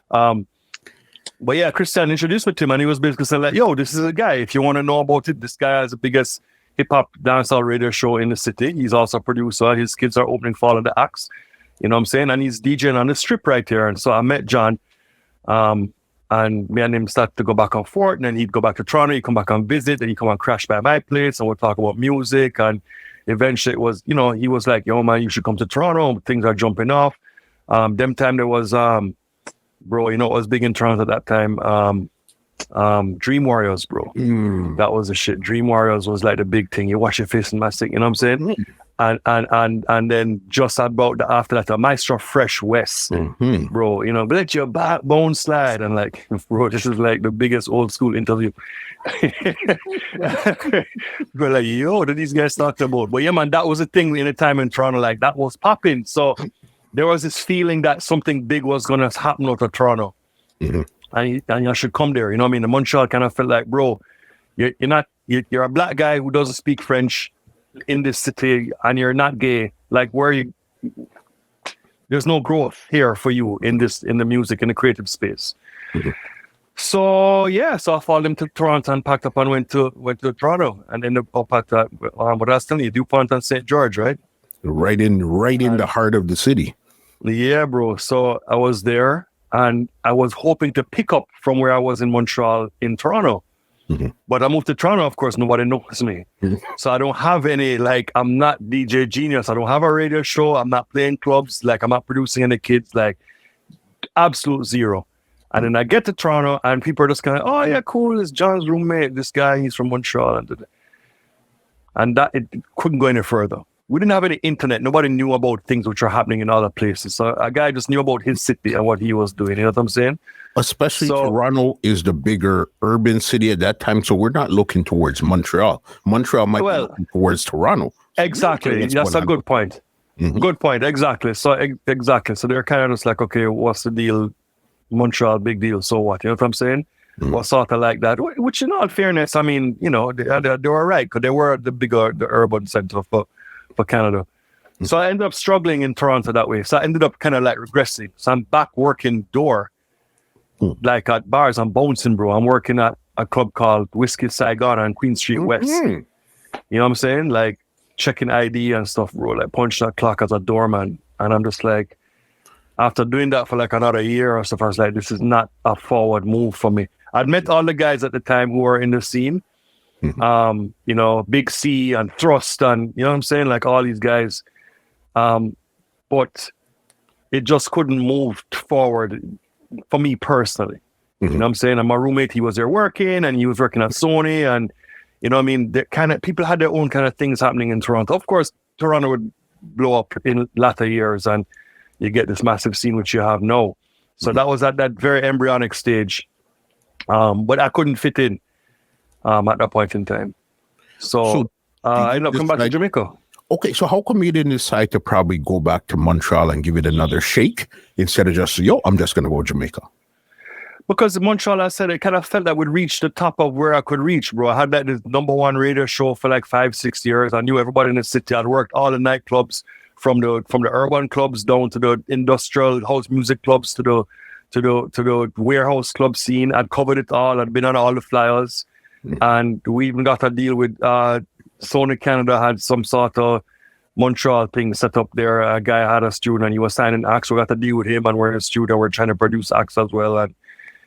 But yeah, Christian introduced me to him, and he was basically saying like, yo, this is a guy. If you want to know about it, this guy has the biggest hip-hop dancehall radio show in the city. He's also a producer. His kids are opening Fall of the Axe. You know what I'm saying? And he's DJing on the strip right here. And so I met John, and me and him started to go back and forth. And then he'd go back to Toronto, he'd come back and visit, and he'd come and crash by my place, and we'll talk about music. And eventually it was, he was like, yo, man, you should come to Toronto. Things are jumping off. Them time there was, bro, it was big in Toronto at that time. Dream Warriors, bro. That was the shit. Dream Warriors was like the big thing. You watch your face and mask, you know what I'm saying? And then just about after that, Maestro Fresh West, bro, let your backbone slide. And like, bro, this is like the biggest old school interview. We're like, yo, what are these guys talking about? But yeah, man, that was a thing in the time in Toronto, like that was popping. So there was this feeling that something big was going to happen out of Toronto. And you should come there. You know what I mean? The Montreal kind of felt like, bro, you're a black guy who doesn't speak French in this city, and you're not gay. Like, there's no growth here for you in the music, in the creative space. So I followed him to Toronto and packed up and went to Toronto, and ended up at what I was telling you, DuPont and St. George, right? Right in the heart of the city. Yeah, bro. So I was there, and I was hoping to pick up from where I was in Montreal in Toronto. But I moved to Toronto, of course, nobody knows me. So I don't have any, like, I'm not DJ Genius. I don't have a radio show. I'm not playing clubs. Like, I'm not producing any kids. Like, absolute zero. And then I get to Toronto, and people are just kind of, oh, yeah, cool. It's John's roommate. This guy, he's from Montreal. And that, it couldn't go any further. We didn't have any internet. Nobody knew about things which are happening in other places. So a guy just knew about his city and what he was doing. You know what I'm saying? Especially Toronto is the bigger urban city at that time. So we're not looking towards Montreal. Montreal might be looking towards Toronto. Exactly. That's a good point. Good point. Exactly. So exactly. So they're kind of just like, okay, what's the deal? Montreal, big deal. So what? You know what I'm saying? was sort of like that. Which, in all fairness, I mean, you know, they were right because they were the urban center for Canada. So I ended up struggling in Toronto that way. So I ended up kind of like regressing. So I'm back working door, like at bars. I'm bouncing, bro. I'm working at a club called Whiskey Saigon on Queen Street West. You know what I'm saying? Like checking ID and stuff, bro. Like punching a clock as a doorman. And I'm just like, after doing that for like another year or stuff, I was like, this is not a forward move for me. I'd met all the guys at the time who were in the scene. You know, Big C and Thrust and, you know what I'm saying? Like all these guys. But it just couldn't move forward for me personally. You know what I'm saying? And my roommate, he was there working and he was working at Sony and, you know what I mean? People had their own kind of things happening in Toronto. Of course, Toronto would blow up in latter years and you get this massive scene which you have now. So that was at that very embryonic stage. But I couldn't fit in at that point in time. So I ended up coming back to Jamaica. Okay, so how come you didn't decide to probably go back to Montreal and give it another shake instead of just, I'm just going to go to Jamaica? Because in Montreal, I said, I kind of felt I would reach the top of where I could reach, bro. I had that #1 radio show for like 5-6 years. I knew everybody in the city. I'd worked all the nightclubs from the urban clubs down to the industrial house music clubs to the warehouse club scene. I'd covered it all. I'd been on all the flyers. And we even got a deal with Sony Canada had some sort of Montreal thing set up there. A guy had a studio and he was signing acts. We got a deal with him and we're in a studio. We're trying to produce acts as well. And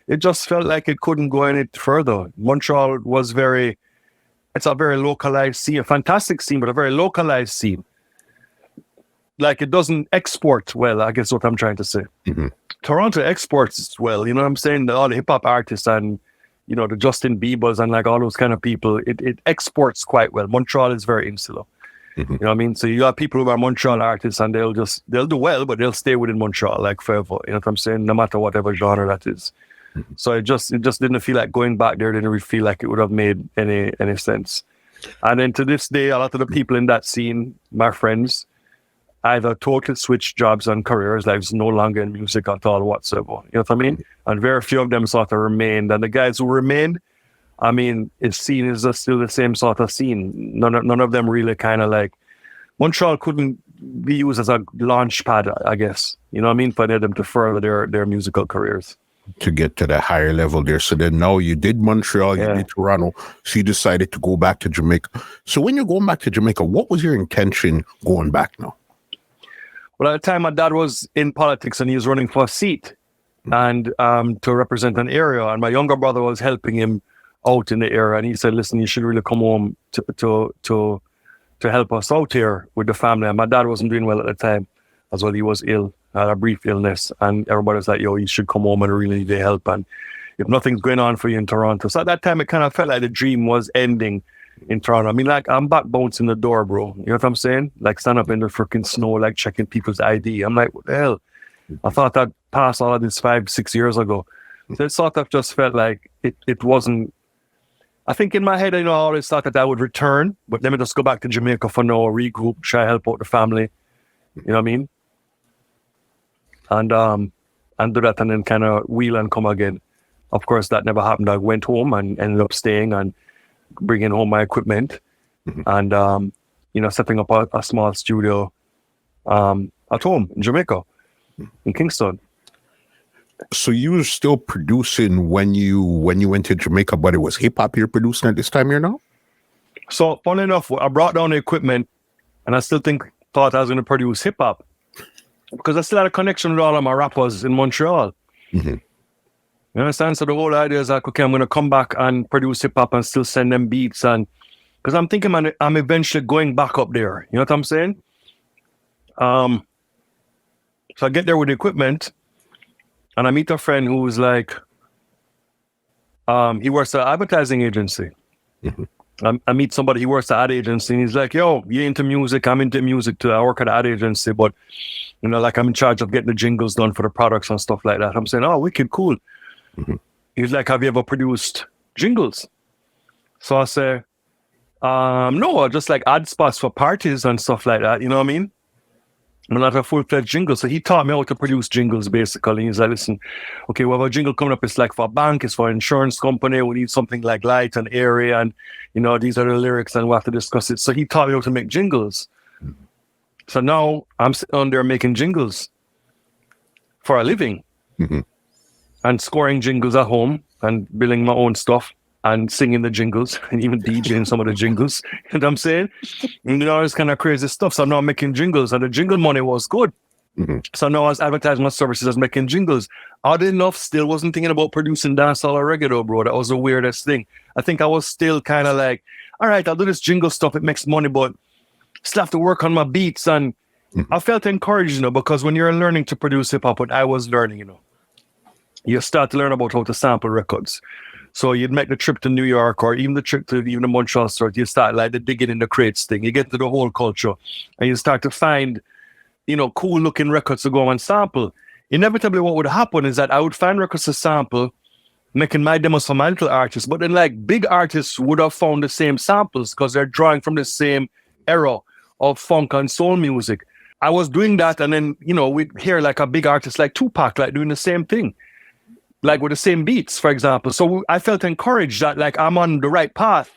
it just felt like it couldn't go any further. Montreal was it's a very localized scene, a fantastic scene, but a very localized scene. Like it doesn't export well, I guess what I'm trying to say. Toronto exports well, you know what I'm saying? All the hip hop artists and, you know, the Justin Biebers and like all those kind of people, it exports quite well. Montreal is very insular. You know what I mean? So you got people who are Montreal artists and they'll do well, but they'll stay within Montreal like forever. You know what I'm saying? No matter whatever genre that is. So it just didn't feel like going back there. Didn't really feel like it would have made any sense. And then to this day, a lot of the people in that scene, my friends, either totally switched jobs and careers, like it's no longer in music at all whatsoever. You know what I mean? And very few of them sort of remained. And the guys who remained, I mean, it's seen as still the same sort of scene. None of them really kind of like, Montreal couldn't be used as a launch pad, I guess. You know what I mean? For them to further their musical careers. To get to the higher level there. So then now you did Montreal, you did Toronto, so you decided to go back to Jamaica. So when you're going back to Jamaica, what was your intention going back now? Well, at the time, my dad was in politics and he was running for a seat and to represent an area. And my younger brother was helping him out in the area. And he said, listen, you should really come home to help us out here with the family. And my dad wasn't doing well at the time as well. He was ill, had a brief illness. And everybody was like, yo, you should come home and really need the help. And if nothing's going on for you in Toronto. So at that time, it kind of felt like the dream was ending in Toronto. I mean, like, I'm back bouncing the door, bro. You know what I'm saying? Like, stand up in the freaking snow, like, checking people's ID. I'm like, what the hell? I thought I'd passed all of this 5-6 years ago. So it sort of just felt like it wasn't... I think in my head, I always thought that I would return, but let me just go back to Jamaica for now, regroup, try to help out the family. You know what I mean? And do that and then kind of wheel and come again. Of course, that never happened. I went home and ended up staying and bringing home my equipment and, setting up a small studio at home in Jamaica, in Kingston. So you were still producing when you went to Jamaica, but it was hip-hop you're producing at this time here now? So, funny enough, I brought down the equipment and I still thought I was going to produce hip-hop because I still had a connection with all of my rappers in Montreal. You understand? So the whole idea is like, okay, I'm going to come back and produce hip-hop and still send them beats. And because I'm thinking I'm eventually going back up there. You know what I'm saying? So I get there with the equipment and I meet a friend who's like, he works at an advertising agency. I meet somebody, he works at an ad agency, and he's like, yo, you into music? I'm into music too. I work at an ad agency, but, like I'm in charge of getting the jingles done for the products and stuff like that. I'm saying, oh, wicked, cool. He's like, have you ever produced jingles? So I say, no, just like ad spots for parties and stuff like that. You know what I mean? I'm not a full-fledged jingle. So he taught me how to produce jingles, basically. He's like, listen, okay, we have a jingle coming up. It's like for a bank, it's for an insurance company. We need something like light and airy, and, you know, these are the lyrics, and we have to discuss it. So he taught me how to make jingles. So now I'm sitting on there making jingles for a living and scoring jingles at home and building my own stuff and singing the jingles and even DJing some of the jingles. You know what I'm saying? And, you know, it's kind of crazy stuff. So now I'm making jingles, and the jingle money was good. So now I was advertising my services as making jingles. Odd enough, still wasn't thinking about producing dancehall or reggae though, bro. That was the weirdest thing. I think I was still kind of like, all right, I'll do this jingle stuff. It makes money, but still have to work on my beats. And I felt encouraged, you know, because when you're learning to produce hip hop, what I was learning, you know, you start to learn about how to sample records. So you'd make the trip to New York, or even the trip to even the Montreal store. You start like the digging in the crates thing. You get to the whole culture, and you start to find, you know, cool looking records to go and sample. Inevitably, what would happen is that I would find records to sample, making my demos for my little artists. But then, like, big artists would have found the same samples because they're drawing from the same era of funk and soul music. I was doing that, and then, you know, we'd hear like a big artist like Tupac, like doing the same thing, like with the same beats, for example. So I felt encouraged that, like, I'm on the right path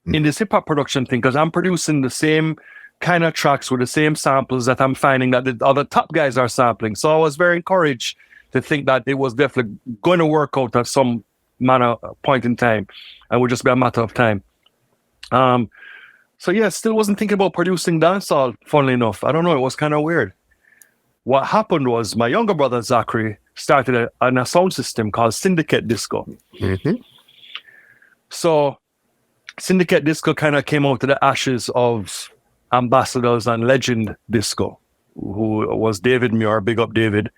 in this hip hop production thing, because I'm producing the same kind of tracks with the same samples that I'm finding that the other top guys are sampling. So I was very encouraged to think that it was definitely going to work out at some manner point in time, and would just be a matter of time. So yeah, still wasn't thinking about producing dancehall, funnily enough. I don't know, it was kind of weird. What happened was my younger brother, Zachary, started a sound system called Syndicate Disco. So Syndicate Disco kind of came out of the ashes of Ambassadors and Legend Disco, who was David Muir, big up David,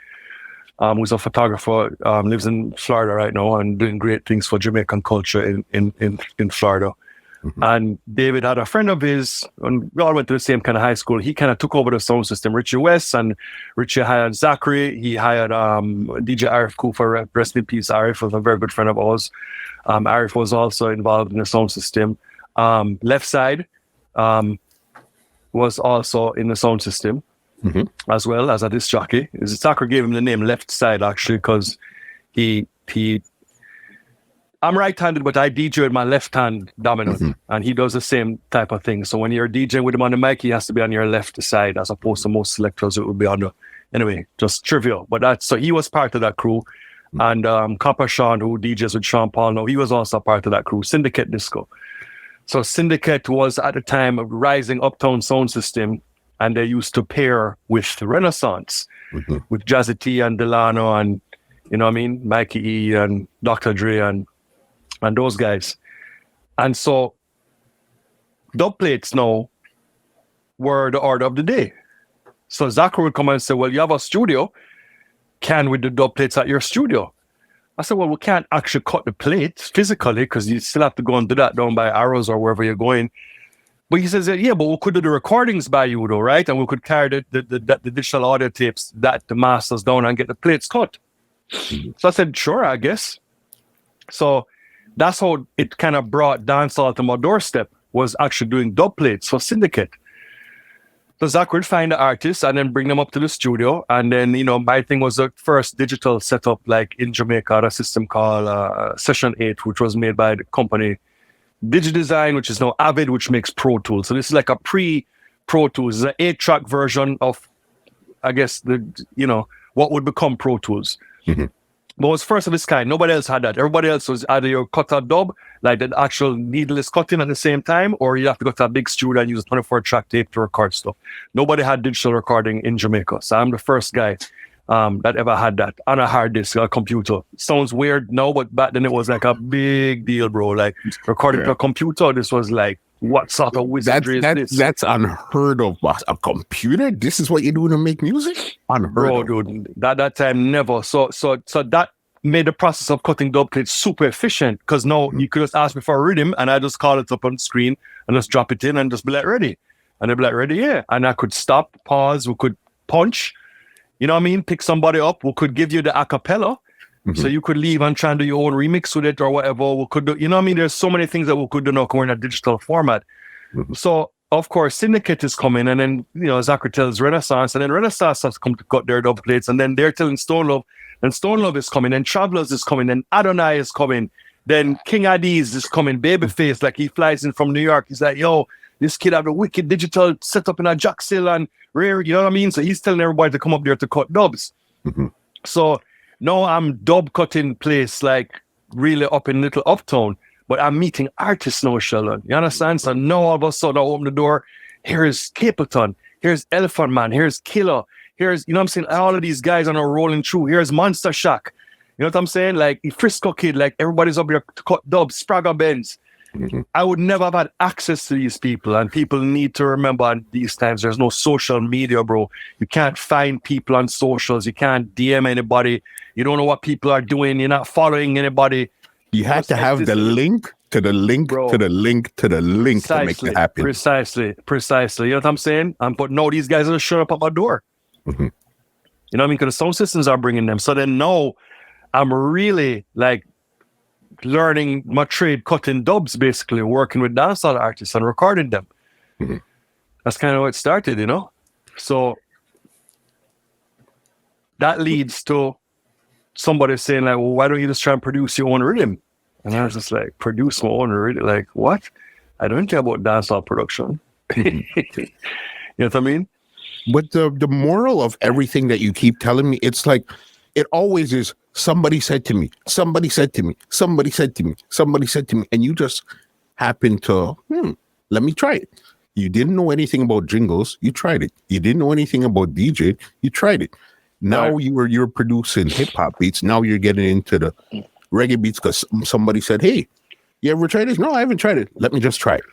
who's a photographer, lives in Florida right now and doing great things for Jamaican culture in Florida. And David had a friend of his, and we all went to the same kind of high school. He kind of took over the sound system. Richie West, and Richie hired Zachary. He hired DJ Arif Kufa, rest in peace. Arif was a very good friend of ours. Arif was also involved in the sound system. Left Side was also in the sound system, as well as a disc jockey. Zachary gave him the name Left Side, actually, because he I'm right-handed, but I DJ with my left hand dominant, and he does the same type of thing. So when you're DJing with him on the mic, he has to be on your left side, as opposed to most selectors, it would be on the... Anyway, just trivial. But that's... So he was part of that crew. And Copper Sean, who DJs with Sean Paul now, he was also part of that crew, Syndicate Disco. So Syndicate was, at the time, a rising uptown sound system, and they used to pair with Renaissance, with Jazzy T and Delano and, you know what I mean, Mikey E and Dr. Dre and those guys. And so dub plates now were the order of the day. So Zachary would come and say, well, you have a studio. Can we do dub plates at your studio? I said, well, we can't actually cut the plates physically, because you still have to go and do that down by Arrows or wherever you're going. But he says, yeah, but we could do the recordings by you though, right? And we could carry the digital audio tapes, that the masters down, and get the plates cut. So I said, sure, I guess. So that's how it kind of brought dancehall to my doorstep, was actually doing dub plates for Syndicate. So Zach would find the artists and then bring them up to the studio. And then, you know, my thing was the first digital setup, like in Jamaica, a system called Session 8, which was made by the company DigiDesign, which is now Avid, which makes Pro Tools. So this is like a pre-Pro Tools. It's an 8-track version of, I guess, what would become Pro Tools. But it was first of its kind. Nobody else had that. Everybody else was either your cut a dub, like the actual needleless cutting at the same time, or you have to go to a big studio and use a 24-track tape to record stuff. Nobody had digital recording in Jamaica. So I'm the first guy that ever had that on a hard disk, a computer. Sounds weird now, but back then it was like a big deal, bro. Like recording to a computer, this was like, what sort of wizardry is this? That's unheard of, boss. A computer? This is what you do to make music? Unheard of. Dude, that time, never. So that made the process of cutting dub plates super efficient, because now you could just ask me for a rhythm, and I just call it up on the screen and just drop it in and just be like, ready. And they'd be like, ready, yeah. And I could stop, pause, we could punch, you know what I mean? Pick somebody up. We could give you the acapella. So you could leave and try and do your own remix with it or whatever. We could do, you know what I mean? There's so many things that we could do now, we're in a digital format. So of course, Syndicate is coming, and then, Zachary tells Renaissance, and then Renaissance has come to cut their dub plates, and then they're telling Stone Love, and Stone Love is coming, and Travelers is coming, and Adonai is coming, then King Addies is coming, Babyface, like he flies in from New York, he's like, yo, this kid have a wicked digital setup in a Jacksil and rare, you know what I mean? So he's telling everybody to come up there to cut dubs. Mm-hmm. So now I'm dub cutting place, like really up in Little Uptown, but I'm meeting artists now, Sheldon. You understand? So now all of a sudden I open the door, here's Capleton, here's Elephant Man, here's Killer, here's, you know what I'm saying? All of these guys are now rolling through. Here's Monster Shack. You know what I'm saying? Like Frisco Kid, like everybody's up here to cut dubs, Spragga Benz. Mm-hmm. I would never have had access to these people, and people need to remember these times there's no social media, bro. You can't find people on socials. You can't DM anybody. You don't know what people are doing. You're not following anybody. You have to have the link to the link, bro, to the link to the link to make it happen. Precisely. You know what I'm saying? But no, these guys are showing up at my door. Mm-hmm. You know what I mean? Because the sound systems are bringing them. So then now I'm really like learning my trade, cutting dubs, basically working with dancehall artists and recording them. Mm-hmm. That's kind of how it started, you know. So that leads to somebody saying like, well, why don't you just try and produce your own rhythm? And I was just like, produce my own rhythm? Like, what? I don't care about dancehall production. You know what I mean? But the moral of everything that you keep telling me, it's like, it always is, somebody said to me, somebody said to me, somebody said to me, somebody said to me, and you just happen to, let me try it. You didn't know anything about jingles, you tried it. You didn't know anything about DJ, you tried it. Now right. you're producing hip hop beats. Now you're getting into the reggae beats because somebody said, hey, you ever tried this? No, I haven't tried it. Let me just try it.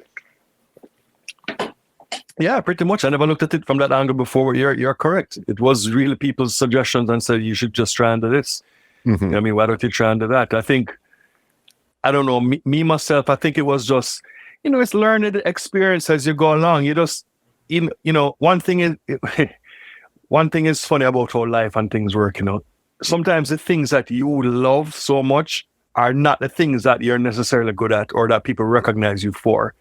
Yeah, pretty much. I never looked at it from that angle before. You're correct. It was really people's suggestions and said, you should just try and do this. Mm-hmm. You know what I mean? Why don't you try and do that? I think, I don't know, me myself, I think it was just, it's learning the experience as you go along. You just, one thing is funny about how life and things work, Sometimes the things that you love so much are not the things that you're necessarily good at or that people recognize you for.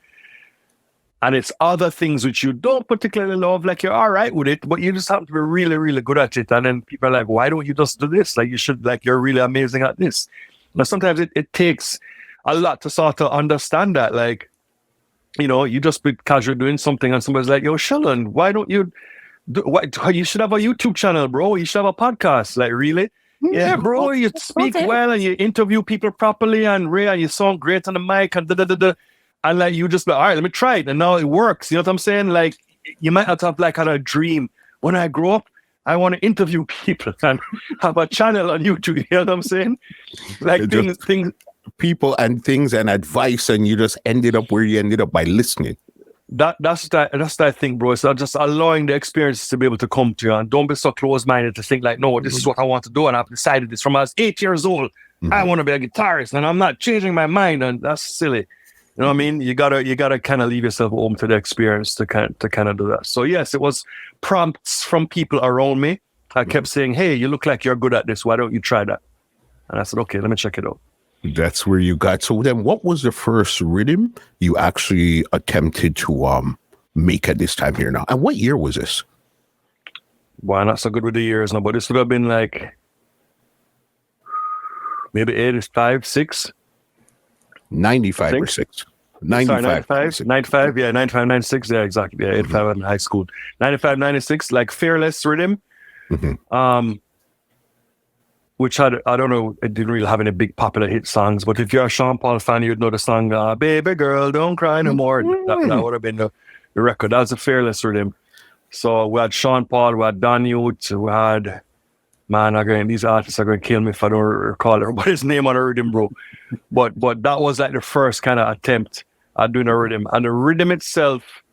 And it's other things which you don't particularly love, like you're all right with it, but you just happen to be really, really good at it. And then people are like, why don't you just do this? Like, you should, like, you're really amazing at this. Now, sometimes it takes a lot to sort of understand that. Like, you just be casually doing something and somebody's like, yo, Sheldon, why don't you, you should have a YouTube channel, bro. You should have a podcast. Like, really? Yeah, bro, you speak well and you interview people properly and you sound great on the mic and da-da-da-da. And like, you just be, all right, let me try it. And now it works. You know what I'm saying? Like, you might have to have like a dream. When I grow up, I want to interview people and have a channel on YouTube. You know what I'm saying? Like things. People and things and advice, and you just ended up where you ended up by listening. That's that thing, bro. So just allowing the experiences to be able to come to you, and don't be so close-minded to think like, no, this is what I want to do, and I've decided this from I was 8 years old. Mm-hmm. I want to be a guitarist, and I'm not changing my mind, and that's silly. You know what I mean? You gotta kind of leave yourself open to the experience to kind of do that. So yes, it was prompts from people around me. I kept saying, "Hey, you look like you're good at this. Why don't you try that?" And I said, "Okay, let me check it out." That's where you got. So then, what was the first rhythm you actually attempted to make at this time here now? And what year was this? Well, I'm not so good with the years now, but this would have been like maybe 85, 6. 95 or 6. 95. 95, yeah, 95, 96, yeah, exactly. Yeah, 85 in high school. 95, 96, like Fearless Rhythm. Mm-hmm. Which I don't know, it didn't really have any big popular hit songs, but if you're a Sean Paul fan, you'd know the song, Baby Girl, Don't Cry No More. That would have been the record. That was a Fearless Rhythm. So we had Sean Paul, we had Don Yute, we had, man, these artists are going to kill me if I don't recall everybody's name on a rhythm, bro. But that was like the first kind of attempt at doing a rhythm. And the rhythm itself,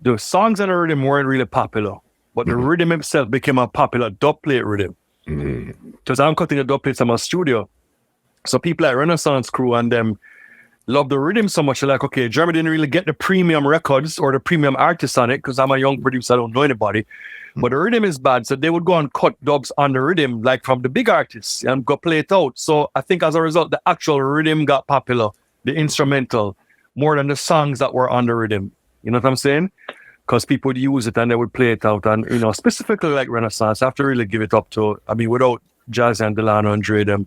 the songs on the rhythm weren't really popular, but the rhythm itself became a popular dub plate rhythm. Because I'm cutting the dub plates in my studio. So people like Renaissance Crew and them love the rhythm so much. They're like, okay, Jeremy didn't really get the premium records or the premium artists on it because I'm a young producer, I don't know anybody. But the rhythm is bad. So they would go and cut dubs on the rhythm, like from the big artists, and go play it out. So I think as a result, the actual rhythm got popular, the instrumental, more than the songs that were on the rhythm. You You know what I'm saying? Because people would use it and they would play it out. And, you know, specifically like Renaissance, I have to really give it up to, I mean, without Jazzy and Delano and Riddim,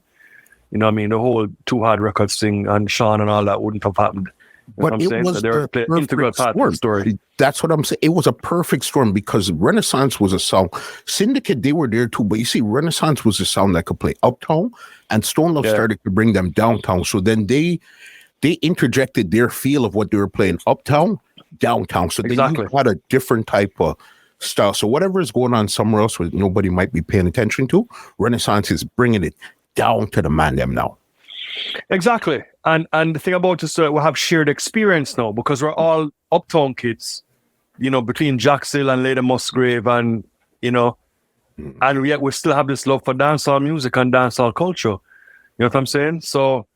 you know what I mean, the whole Too Hard Records thing and Sean and all that wouldn't have happened. You know But it was so the integral part of the story. That's what I'm saying. It was a perfect storm because Renaissance was a sound. Syndicate, they were there too. But you see, Renaissance was a sound that could play uptown, and Stone Love started to bring them downtown. So then they interjected their feel of what they were playing uptown, downtown. So then you had a different type of style. So whatever is going on somewhere else where nobody might be paying attention to, Renaissance is bringing it down to the man them now. Exactly. And the thing about it is we have shared experience now because we're all uptown kids, you know, between Jacksonville and Lady Musgrave and, you know, and yet we still have this love for dancehall music and dancehall culture. You know what I'm saying? So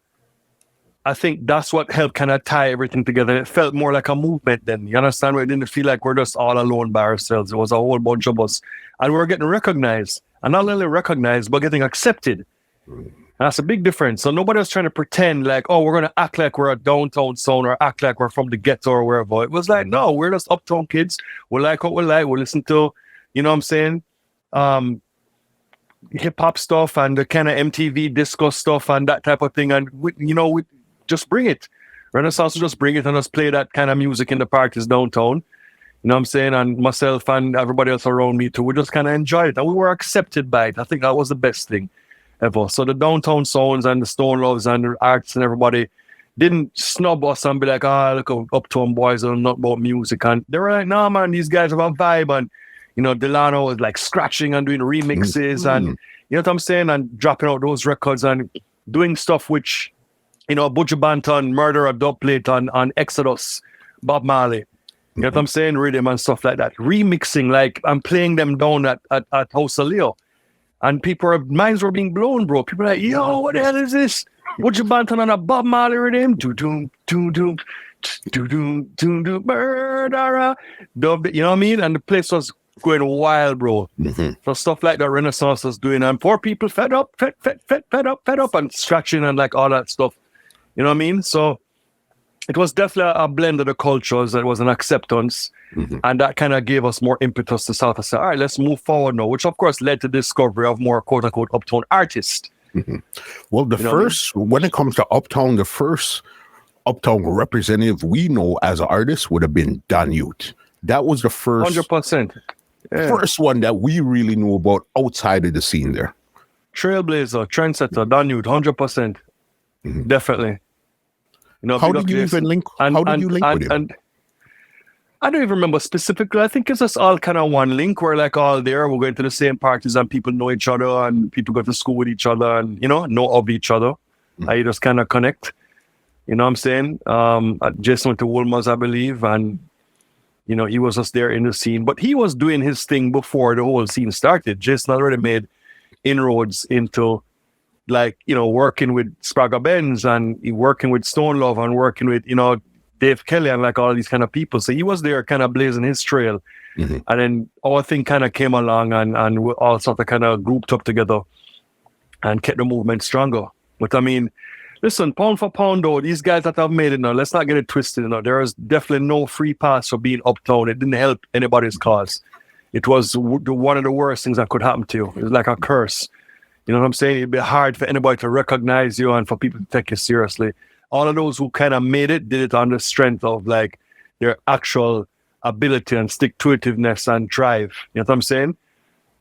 I think that's what helped kind of tie everything together. It felt more like a movement then. You understand? It didn't feel like we're just all alone by ourselves. It was a whole bunch of us. And we were getting recognized. And not only recognized, but getting accepted. And that's a big difference. So nobody was trying to pretend like, oh, we're going to act like we're a downtown sound or act like we're from the ghetto or wherever. It was like, no, we're just uptown kids. We like what we like. We listen to, you know what I'm saying? Hip hop stuff and the kind of MTV disco stuff and that type of thing. And we just bring it. Renaissance will just bring it and just play that kind of music in the parties downtown. You know what I'm saying? And myself and everybody else around me too. We just kind of enjoyed it. And we were accepted by it. I think that was the best thing ever. So the downtown sounds and the Stone Loves and the arts and everybody didn't snub us and be like, look, uptown boys are not about music. And they were like, no, man, these guys have a vibe. And, you know, Delano was like scratching and doing remixes and, you know what I'm saying? And dropping out those records and doing stuff which, you know, Butcher Banton, Murderer, Dubplate on Exodus, Bob Marley. You know what I'm saying? Riddim and stuff like that. Remixing, like I'm playing them down at House of Leo. And minds were being blown, bro. People are like, yo, what the hell is this? Butcher Banton on a Bob Marley Riddim. Do-doom, do-doom, do-doom, do-doom, murderer. You know what I mean? And the place was going wild, bro. So stuff like that Renaissance was doing. And poor people fed up and scratching and like all that stuff. You know what I mean? So it was definitely a blend of the cultures. It was an acceptance. And that kind of gave us more impetus to start to say, all right, let's move forward now, which of course led to the discovery of more quote unquote uptown artists. Well, when it comes to uptown, the first uptown representative we know as an artist would have been Don Yute. That was the first 100%. First one that we really knew about outside of the scene there. Trailblazer, trendsetter, Don Yute, 100%. Definitely. You know, how did you even link? How did you link with him? And I don't even remember specifically. I think it's just all kind of one link. We're like all there. We're going to the same parties and people know each other and people go to school with each other and, you know of each other. I just kind of connect. You know what I'm saying? Jason went to Wolmer's, I believe, and, you know, he was just there in the scene. But he was doing his thing before the whole scene started. Jason already made inroads into, like, you know, working with Sprague Benz and working with Stone Love and working with, you know, Dave Kelly and like all these kind of people. So he was there kind of blazing his trail. And then our thing kind of came along and we all sort of kind of grouped up together and kept the movement stronger. But I mean, listen, pound for pound though, these guys that have made it now, let's not get it twisted. You know, there is definitely no free pass for being uptown. It didn't help anybody's cause. It was one of the worst things that could happen to you. It was like a curse. You know what I'm saying? It'd be hard for anybody to recognize you and for people to take you seriously. All of those who kind of made it, did it on the strength of like their actual ability and stick-to-itiveness and drive. You know what I'm saying?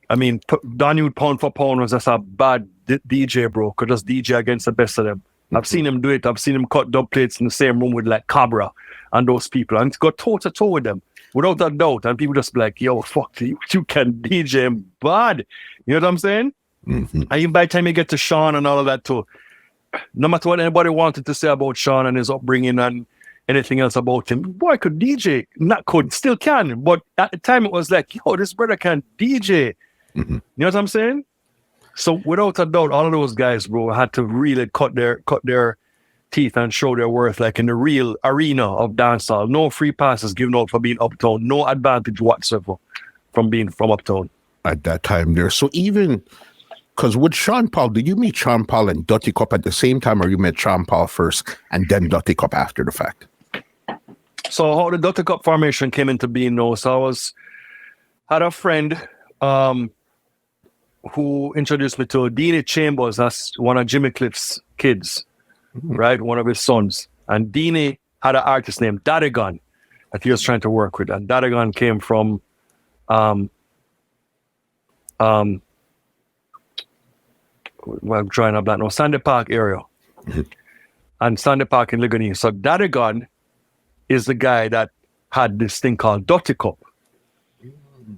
I mean, Don Yute pound for pound was just a bad DJ, bro. Could just DJ against the best of them. I've seen him do it. I've seen him cut dub plates in the same room with like Cabra and those people and go toe-to-toe with them without a doubt. And people just be like, yo, fuck, you can DJ him bad. You know what I'm saying? And even by the time you get to Sean and all of that too, no matter what anybody wanted to say about Sean and his upbringing and anything else about him, boy could DJ, still can, but at the time it was like, yo, this brother can DJ. You know what I'm saying? So without a doubt, all of those guys, bro, had to really cut their teeth and show their worth, like in the real arena of dancehall. No free passes given out for being uptown, no advantage whatsoever from being from uptown at that time there. So even because with Sean Paul, did you meet Sean Paul and Dutty Cup at the same time, or you met Sean Paul first and then Dutty Cup after the fact? So how the Dutty Cup formation came into being now. So had a friend who introduced me to Deanie Chambers. That's one of Jimmy Cliff's kids, right? One of his sons. And Deanie had an artist named Rodigan that he was trying to work with. And Rodigan came from well, I'm drawing a blank now, Sandy Park area. And Sandy Park in Ligonier. So Rodigan is the guy that had this thing called Dutty Cup.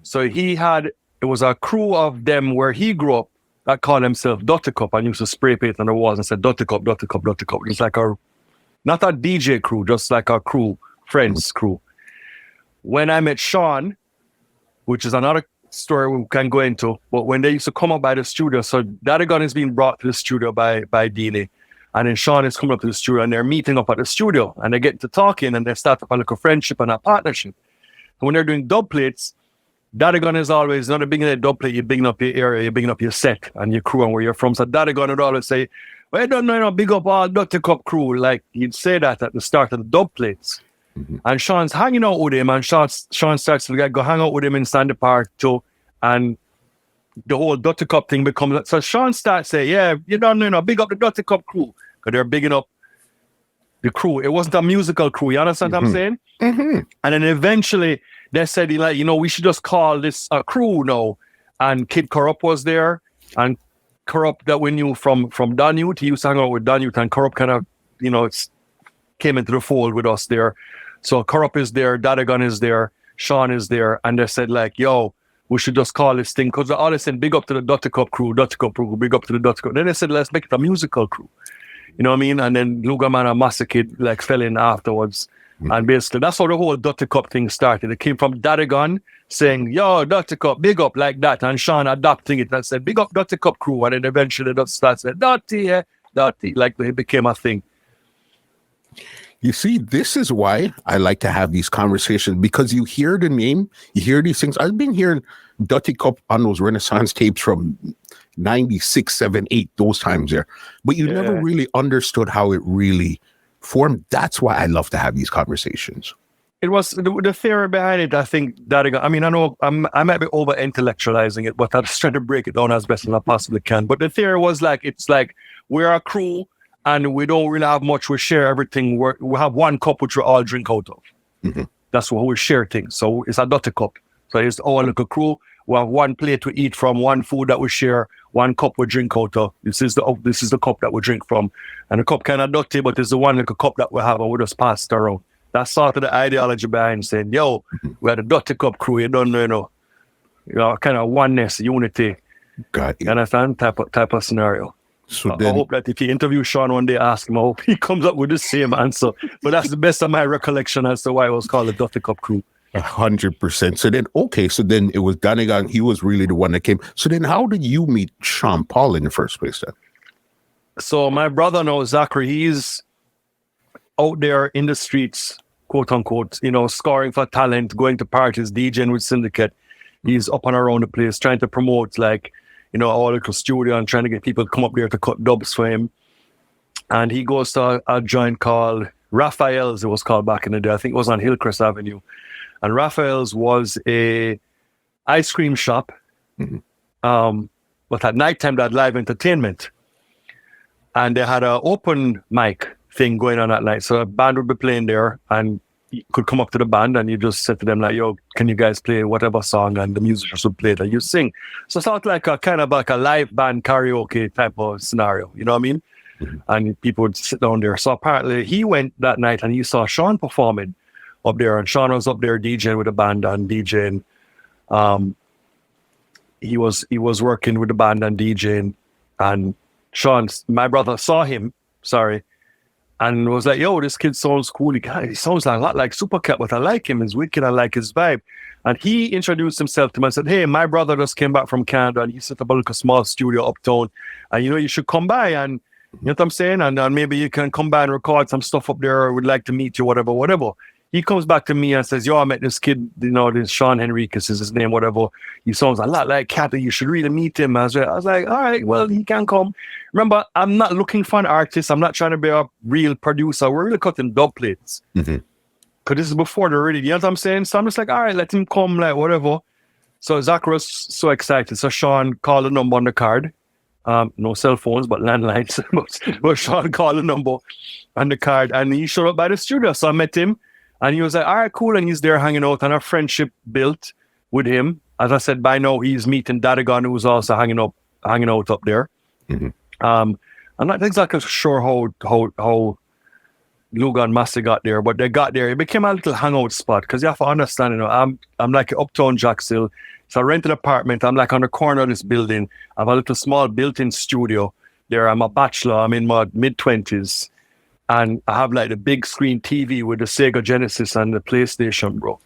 So it was a crew of them where he grew up that called himself Dutty Cup and used to spray paint on the walls and said Dutty Cup, Dutty Cup, Dutty Cup. It's like not a DJ crew, just like a crew, friends crew. When I met Sean, which is another story we can go into, but when they used to come up by the studio, so Rodigan is being brought to the studio by Deanie, and then Sean is coming up to the studio and they're meeting up at the studio and they get to talking and they start up a little friendship and a partnership. And when they're doing dub plates, Rodigan is always not a big dub plate, you're bigging up your area, you're bigging up your set and your crew and where you're from. So Rodigan would always say, well, I don't know, big up all Dutty Cup crew. Like he'd say that at the start of the dub plates. And Sean's hanging out with him, and Sean starts to go hang out with him in Sandy Park too, and the whole Dutty Cup thing becomes. So Sean starts saying, "Yeah, you don't know, big up the Dutty Cup crew," because they're bigging up the crew. It wasn't a musical crew. You understand what I'm saying? And then eventually they said, like, we should just call this a crew now. And Kid Corrupt was there, and Corrupt that we knew from Don Yute. He used to hang out with Don Yute, and Corrupt kind of, came into the fold with us there. So Corrupt is there, Rodigan is there, Sean is there, and they said like, yo, we should just call this thing, because they always said big up to the Dutty Cup crew, big up to the Dutty Cup. Then they said, let's make it a musical crew. You know what I mean? And then Lugaman and Massacre like fell in afterwards. And basically that's how the whole Dutty Cup thing started. It came from Rodigan saying, yo, Dutty Cup, big up like that. And Sean adopting it and said, big up Dutty Cup crew. And then eventually they started, Dutty, Dutty, like it became a thing. You see, this is why I like to have these conversations, because you hear the name, you hear these things. I've been hearing Dutty Cup on those Renaissance tapes from 96, 7, 8, those times there. But you never really understood how it really formed. That's why I love to have these conversations. It was the theory behind it, I think, that I know I might be over intellectualizing it, but I'm just trying to break it down as best as I possibly can. But the theory was like, it's like we're a crew, and we don't really have much. We share everything. We have one cup which we all drink out of. That's what we share things. So it's a Dutty Cup. So it's all like a crew. We have one plate we eat from, one food that we share, one cup we drink out of. This is the cup that we drink from. And the cup kind of dirty, but it's the one like a cup that we have and we just pass it around. That's sort of the ideology behind saying, yo, we are the Dutty Cup crew. You don't know, kind of oneness, unity. Got you. You understand? Type of scenario. So I hope that if you interview Sean one day, ask him, I hope he comes up with the same answer. But that's the best of my recollection as to why it was called the Dutty Cup crew. 100%. So then it was Rodigan. He was really the one that came. So then how did you meet Sean Paul in the first place then? So my brother now, Zachary, he's out there in the streets, quote unquote, scoring for talent, going to parties, DJing with Syndicate. He's up and around the place trying to promote our little studio and trying to get people to come up there to cut dubs for him. And he goes to a joint called Raphael's, it was called back in the day. I think it was on Hillcrest Avenue. And Raphael's was a ice cream shop. But at nighttime they had live entertainment. And they had an open mic thing going on at night. So a band would be playing there and you could come up to the band and you just said to them like, yo, can you guys play whatever song? And the musicians would play it and you sing. So it's not like a kind of like a live band karaoke type of scenario. You know what I mean? And people would sit down there. So apparently he went that night and he saw Sean performing up there. And Sean was up there DJing with the band and DJing. He was working with the band and DJing. And my brother saw him, and was like, yo, this kid sounds cool. He sounds like a lot like Supercat, but I like him. He's wicked. I like his vibe. And he introduced himself to me and said, hey, my brother just came back from Canada and he set up a small studio uptown. And, you should come by and, you know what I'm saying? And maybe you can come by and record some stuff up there or would like to meet you, whatever. He comes back to me and says, yo, I met this kid, this Sean Henriquez is his name, whatever. He sounds a lot like Cathy. You should really meet him. I was like, all right, well, he can come. Remember, I'm not looking for an artist. I'm not trying to be a real producer. We're really cutting dub plates. because this is before the Riddim, you know what I'm saying? So I'm just like, all right, let him come, like, whatever. So Zachary was so excited. So Sean called the number on the card. No cell phones, but landlines. But Sean called the number on the card, and he showed up by the studio. So I met him, and he was like, all right, cool. And he's there hanging out, and our friendship built with him. As I said, by now he's meeting Rodigan, who's also hanging out up there. Mm-hmm. I'm not exactly sure how Lugan Massey got there, but they got there. It became a little hangout spot because you have to understand, you know, I'm like uptown Jacksonville. So I rented an apartment. I'm like on the corner of this building. I have a little small built-in studio there. I'm a bachelor. I'm in my mid-20s. And I have like the big screen TV with the Sega Genesis and the PlayStation, bro.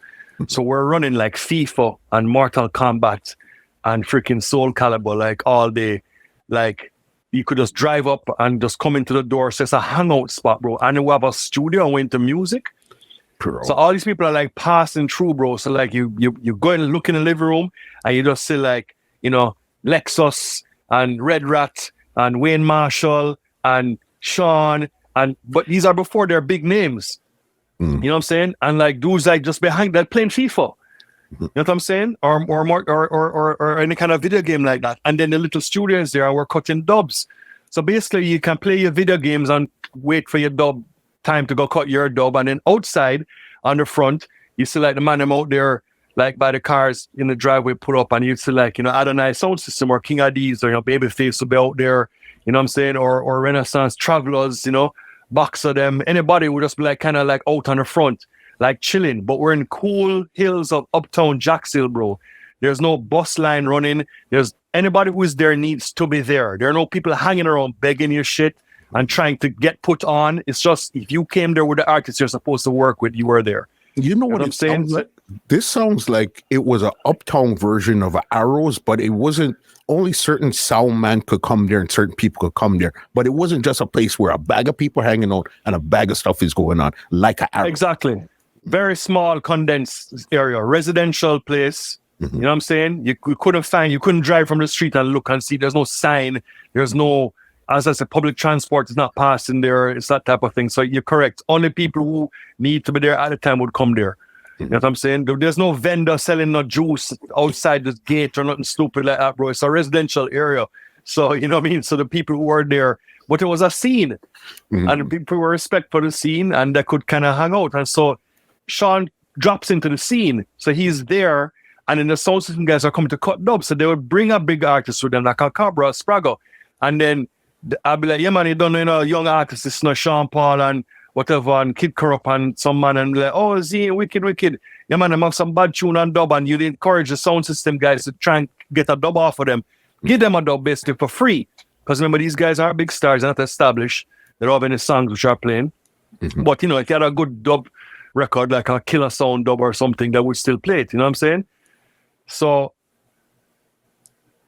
So we're running like FIFA and Mortal Kombat and freaking Soul Calibur like all day. Like you could just drive up and just come into the door. So it's a hangout spot, bro. And we have a studio and we're into music. Bro. So all these people are like passing through, bro. So like you go and look in the living room and you just see like, you know, Lexus and Red Rat and Wayne Marshall and Sean but these are before their big names. You know what I'm saying? And like dudes like just behind that playing FIFA. You know what I'm saying? Or any kind of video game like that. And then the little studios there, and we're cutting dubs. So basically you can play your video games and wait for your dub time to go cut your dub. And then outside on the front, you see like the man them out there, like by the cars in the driveway put up, and you see like, you know, Adonai Sound System or King Addies or, you know, Babyface will be out there, you know what I'm saying? Or Renaissance Travelers, you know, Boxer them. Anybody would just be like kind of like out on the front, like chilling. But we're in cool hills of uptown Jacksonville, bro. There's no bus line running. There's anybody who is there needs to be there. There are no people hanging around begging your shit and trying to get put on. It's just if you came there with the artist you're supposed to work with, you were there. You know what I'm saying? This sounds like it was an uptown version of Arrows, but it wasn't. Only certain sound man could come there and certain people could come there. But it wasn't just a place where a bag of people hanging out and a bag of stuff is going on, like an Arrows. Exactly. Very small, condensed area, residential place. Mm-hmm. You know what I'm saying? You couldn't drive from the street and look and see. There's no sign. There's no, as I said, public transport is not passing there. It's that type of thing. So you're correct. Only people who need to be there at the time would come there. You know what I'm saying? There's no vendor selling no juice outside the gate or nothing stupid like that, bro. It's a residential area. So, you know what I mean? So the people who were there, but it was a scene. Mm-hmm. And people were respect for the scene and they could kind of hang out. And so Sean drops into the scene. So he's there. And then the sound system guys are coming to cut dubs. So they would bring a big artist with them, like a Cabra, Sprago. And then I'll be like, yeah, man, you don't know, you know, young artists, it's not Sean Paul and whatever, and Kid Corrupt and some man, and like, oh, Z, wicked. Yeah, man, I have some bad tune and dub, and you'd encourage the sound system guys to try and get a dub off of them. Give them a dub basically for free. Because remember, these guys are big stars, they're not established. They don't have any songs which are playing. Mm-hmm. But, you know, if you had a good dub record, like a Killer Sound dub or something, that would still play it, you know what I'm saying? So,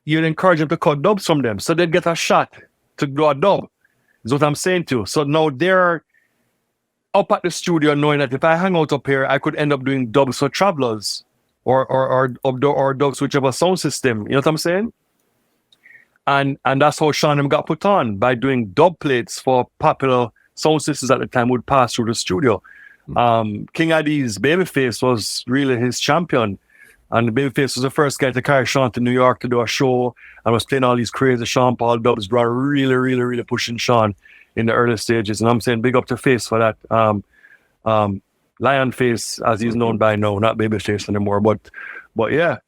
you'd encourage them to cut dubs from them. So they'd get a shot to do a dub, is what I'm saying to you. So now they're up at the studio knowing that if I hang out up here, I could end up doing dubs for Travelers or dubs whichever sound system. You know what I'm saying? And that's how Sean got put on, by doing dub plates for popular sound systems at the time would pass through the studio. King Addies, Babyface was really his champion. And Babyface was the first guy to carry Sean to New York to do a show and was playing all these crazy Sean Paul dubs, bro, really pushing Sean in the early stages. And I'm saying big up to Face for that. Lion Face, as he's known by now, not Babyface anymore. But yeah.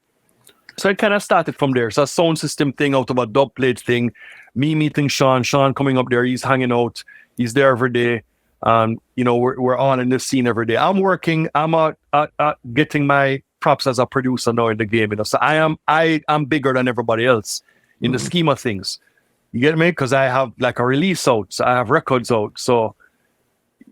So it kind of started from there. So a sound system thing out of a dub plate thing. Me meeting Sean coming up there, he's hanging out. He's there every day. You know, we're on in this scene every day. I'm working, I'm getting my props as a producer now in the game, you know. So I am bigger than everybody else in the scheme of things. You get me? Because I have like a release out, so I have records out. So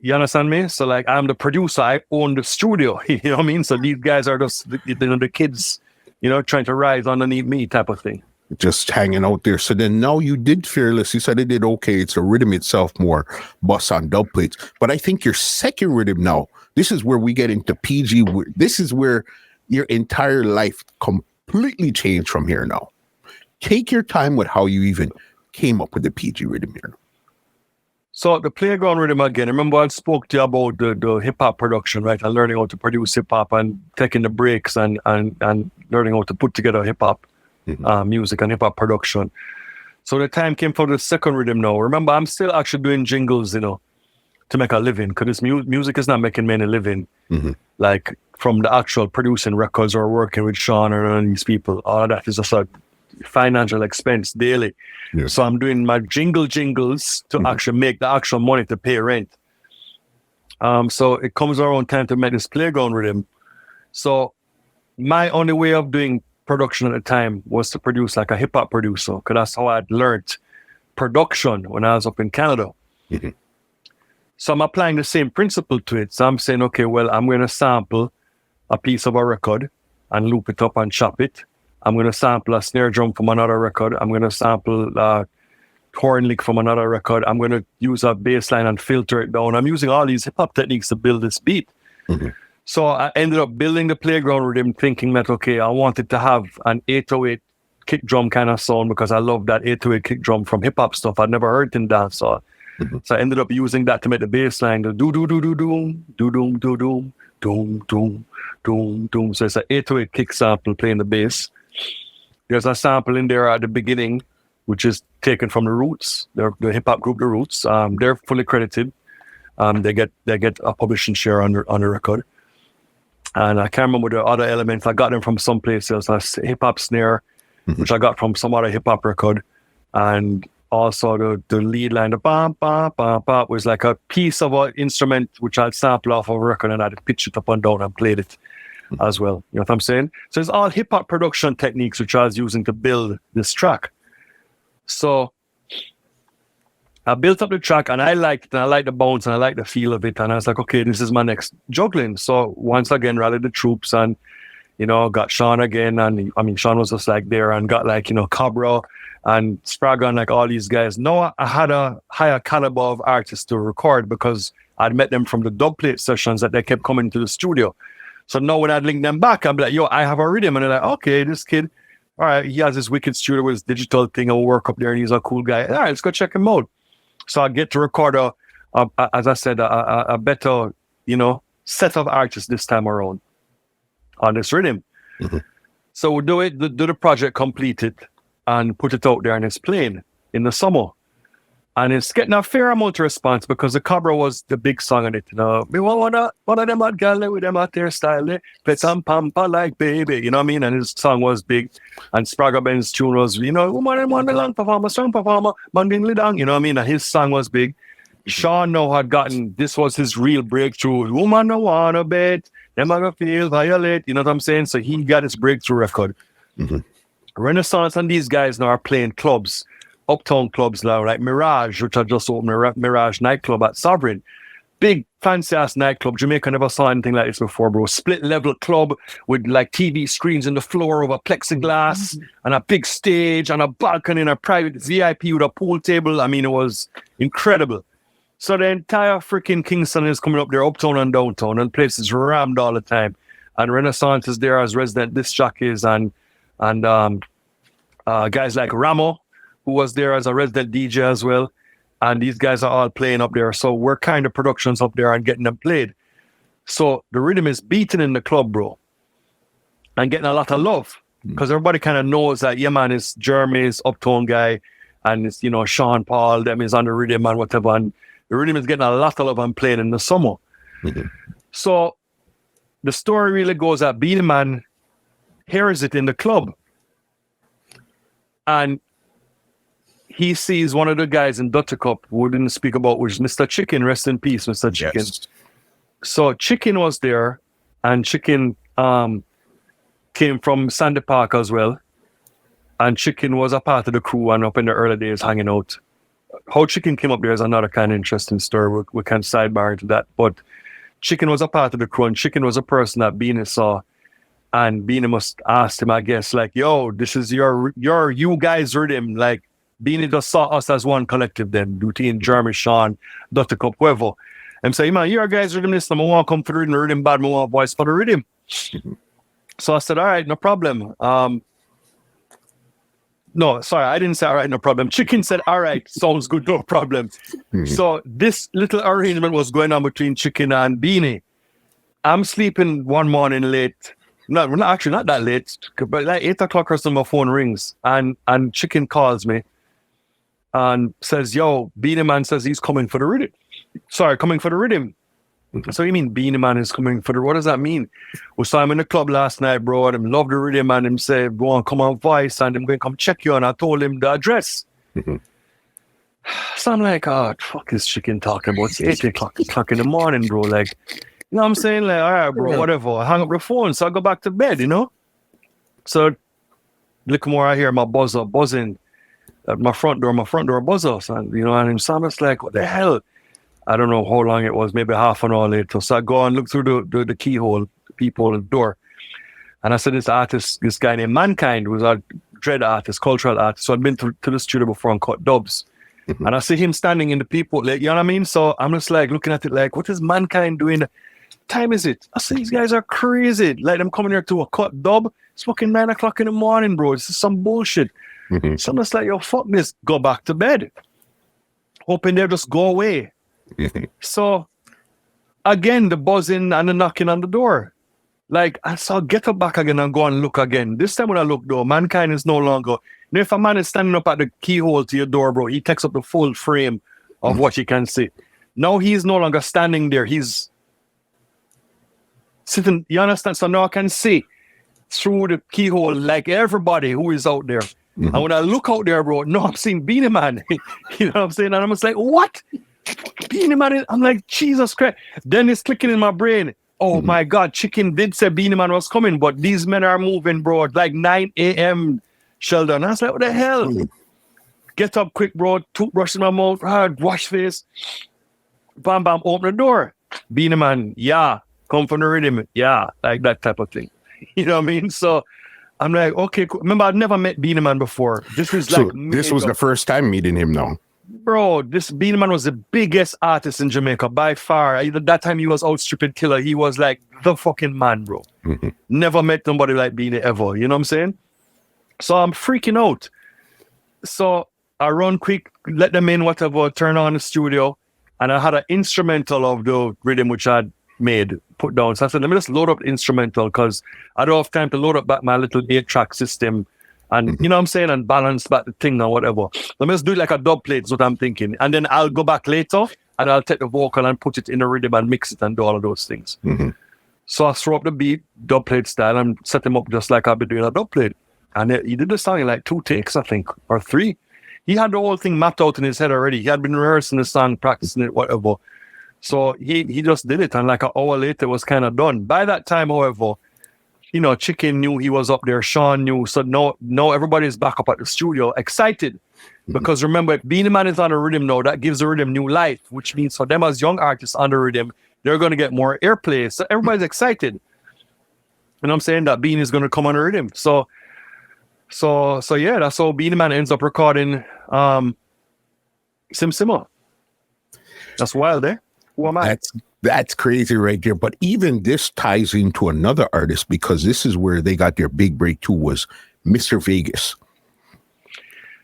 you understand me? So like I'm the producer, I own the studio. You know what I mean? So these guys are just the kids, you know, trying to rise underneath me type of thing. Just hanging out there. So then now you did Fearless. You said it did okay. It's a Riddim itself more bus on dub plates. But I think your second Riddim now, this is where we get into PG. This is where your entire life completely changed from here now. Take your time with how you even came up with the PG Riddim here. So the playground rhythm again. Remember I spoke to you about the hip hop production, right? And learning how to produce hip hop and taking the breaks and learning how to put together hip hop music and hip hop production. So the time came for the second rhythm now. Remember, I'm still actually doing jingles, to make a living, because this music is not making me any living. Like from the actual producing records or working with Sean and these people, all of that is just a financial expense daily. Yeah. So I'm doing my jingles to actually make the actual money to pay rent. So it comes around time to make this playground rhythm. So my only way of doing production at the time was to produce like a hip hop producer, because that's how I'd learned production when I was up in Canada. So I'm applying the same principle to it. So I'm saying, okay, well, I'm going to sample a piece of a record and loop it up and chop it. I'm going to sample a snare drum from another record. I'm going to sample a horn lick from another record. I'm going to use a bass line and filter it down. I'm using all these hip hop techniques to build this beat. So I ended up building the playground rhythm thinking that, okay, I wanted to have an 808 kick drum kind of sound because I love that 808 kick drum from hip hop stuff I'd never heard in dancehall. So I ended up using that to make the bass line, the do-do-do-do-doom, do-doom-do-doom, doom-doom, doom-doom. So it's an 808 kick sample playing the bass. There's a sample in there at the beginning, which is taken from the Roots, the hip hop group, the Roots. They're fully credited. They get a publishing share on the record. And I can't remember the other elements. I got them from someplace else. A hip hop snare, which I got from some other hip hop record, and also the lead line, the bam bam bam bam, was like a piece of an instrument which I'd sample off of a record, and I'd pitch it up and down and played it as well. You know what I'm saying? So it's all hip hop production techniques which I was using to build this track. So I built up the track and I liked it, and I liked the bounce and I liked the feel of it. And I was like, okay, this is my next juggling. So once again, rallied the troops and, got Sean again. And I mean, Sean was just like there and got like, Cabra and Sprague and like all these guys. No, I had a higher caliber of artists to record because I'd met them from the dubplate sessions that they kept coming to the studio. So now when I'd link them back, I'd be like, yo, I have a rhythm. And they're like, okay, this kid, all right, he has this wicked studio with his digital thing. I'll work up there and he's a cool guy. All right, let's go check him out. So I get to record as I said, a better, set of artists this time around on this rhythm. So we'll do the project, complete it, and put it out there, and it's playing in the summer. And it's getting a fair amount of response because the Cabra was the big song on it. We want one of them hot girl with them out there style, play some pampa like baby, you know what I mean? And his song was big. And Sprague Ben's tune was, woman want the long performer, strong performer, mandingly down, you know what I mean? And his song was big. Sean now had gotten, this was his real breakthrough. Woman no wanna bet, them I gonna feel violate, you know what I'm saying? So he got his breakthrough record. Renaissance and these guys now are playing clubs, uptown clubs now, like Mirage, which I just opened, Mirage nightclub at Sovereign. Big, fancy-ass nightclub. Jamaica never saw anything like this before, bro. Split-level club with, like, TV screens in the floor over plexiglass and a big stage and a balcony and a private VIP with a pool table. I mean, it was incredible. So the entire freaking Kingston is coming up there, uptown and downtown, and places rammed all the time. And Renaissance is there as resident disc jockeys and guys like Ramo, who was there as a resident DJ as well. And these guys are all playing up there. So we're kind of productions up there and getting them played. So the rhythm is beating in the club, bro. And getting a lot of love. Because everybody kind of knows that, yeah, man, it's Jeremy's uptown guy. And it's, Sean Paul, them is on the rhythm and whatever. And the rhythm is getting a lot of love and playing in the summer. So the story really goes that Beenie Man hears it in the club. And he sees one of the guys in Dutty Cup who didn't speak about, which is Mr. Chicken. Rest in peace, Mr. Chicken. Yes. So Chicken was there, and Chicken came from Sandy Park as well. And Chicken was a part of the crew and up in the early days hanging out. How Chicken came up there is another kind of interesting story. We can sidebar into that. But Chicken was a part of the crew, and Chicken was a person that Beenie saw. And Beenie must ask him, I guess, like, yo, this is your you guys rhythm. Like, Beenie just saw us as one collective then, Dutty, Jeremy, Sean, Dutty Cup, whoever. And say, man, your guys rhythm this, I want to come for the rhythm bad, I want voice for the rhythm. So I said, all right, no problem. No, sorry, I didn't say all right, no problem. Chicken said, all right, sounds good, no problem. So this little arrangement was going on between Chicken and Beenie. I'm sleeping one morning late. Not that late, but like 8 o'clock or something, my phone rings and Chicken calls me and says, yo, Beenie Man says he's coming for the Riddim. Sorry, coming for the Riddim. So you mean Beenie Man is coming for the, what does that mean? We saw him in the club last night, bro, and him love the Riddim and him say, go on, come on voice, and I'm going to come check you, and I told him the address. So I'm like, oh, fuck is Chicken talking about? It's 8 o'clock in the morning, bro. Like, you know what I'm saying? Like, all right, bro, whatever. I hang up the phone, so I go back to bed, you know? So, look more, I hear my buzzer buzzing at my front door buzzer, and, you know, and so I'm just like, what the hell? I don't know how long it was, maybe half an hour later. So I go and look through the keyhole, the peephole of the door. And I said, this guy named Mankind was a dread artist, cultural artist. So I'd been to the studio before and cut dubs. And I see him standing in the peephole, like, you know what I mean? So I'm just like looking at it like, what is Mankind doing? What time is it? I say, these guys are crazy. Like, them coming here to a cut dub. It's fucking 9 o'clock in the morning, bro. This is some bullshit. So I'm just like, yo, fuck this. Go back to bed. Hoping they'll just go away. So again, the buzzing and the knocking on the door. Like, I saw get up back again and go and look again. This time when I look, though, Mankind is no longer. You know, if a man is standing up at the keyhole to your door, bro, he takes up the full frame of what you can see. Now he's no longer standing there. He's sitting, you understand? So now I can see through the keyhole like everybody who is out there. And when I look out there, bro, no, I'm seeing Beenie Man. You know what I'm saying? And I'm just like, what? Beenie Man, I'm like, Jesus Christ. Then it's clicking in my brain. Oh my God, Chicken did say Beenie Man was coming, but these men are moving, bro, like 9 a.m. Sheldon. I was like, what the hell? Get up quick, bro. Toothbrush in my mouth, wash face. Bam, bam, open the door. Beenie Man, yeah. Come from the Riddim, yeah. Like that type of thing. You know what I mean? So I'm like, okay, cool. Remember, I'd never met Beenie Man before. This was like, this was the first time meeting him now. Bro, this Beenie Man was the biggest artist in Jamaica by far. At that time, he was outstripping Killer. He was like the fucking man, bro. Never met somebody like Beenie ever. You know what I'm saying? So I'm freaking out. So I run quick, let them in, whatever, turn on the studio. And I had an instrumental of the Riddim which I'd made, put down. So I said, let me just load up the instrumental because I don't have time to load up back my little 8-track system. And you know what I'm saying? And balance back the thing or whatever. Let me just do it like a dub plate is what I'm thinking. And then I'll go back later and I'll take the vocal and put it in the rhythm and mix it and do all of those things. So I throw up the beat, dub plate style, and set him up just like I've been doing a dub plate. And he did the song in like 2 takes, I think, or 3. He had the whole thing mapped out in his head already. He had been rehearsing the song, practicing it, whatever. So he just did it. And like an hour later, it was kind of done. By that time, however, you know, Chicken knew he was up there. Sean knew. So no, everybody's back up at the studio, excited. Because remember, if Beenie Man is on the Riddim now, that gives the Riddim new life, which means for them as young artists on the Riddim, they're going to get more airplay. So everybody's excited. And I'm saying that Beenie is going to come on the Riddim. So yeah, that's how Beenie Man ends up recording Sim Simmer. That's wild, eh? Who am I? That's crazy right there. But even this ties into another artist because this is where they got their big break too, was Mr. Vegas.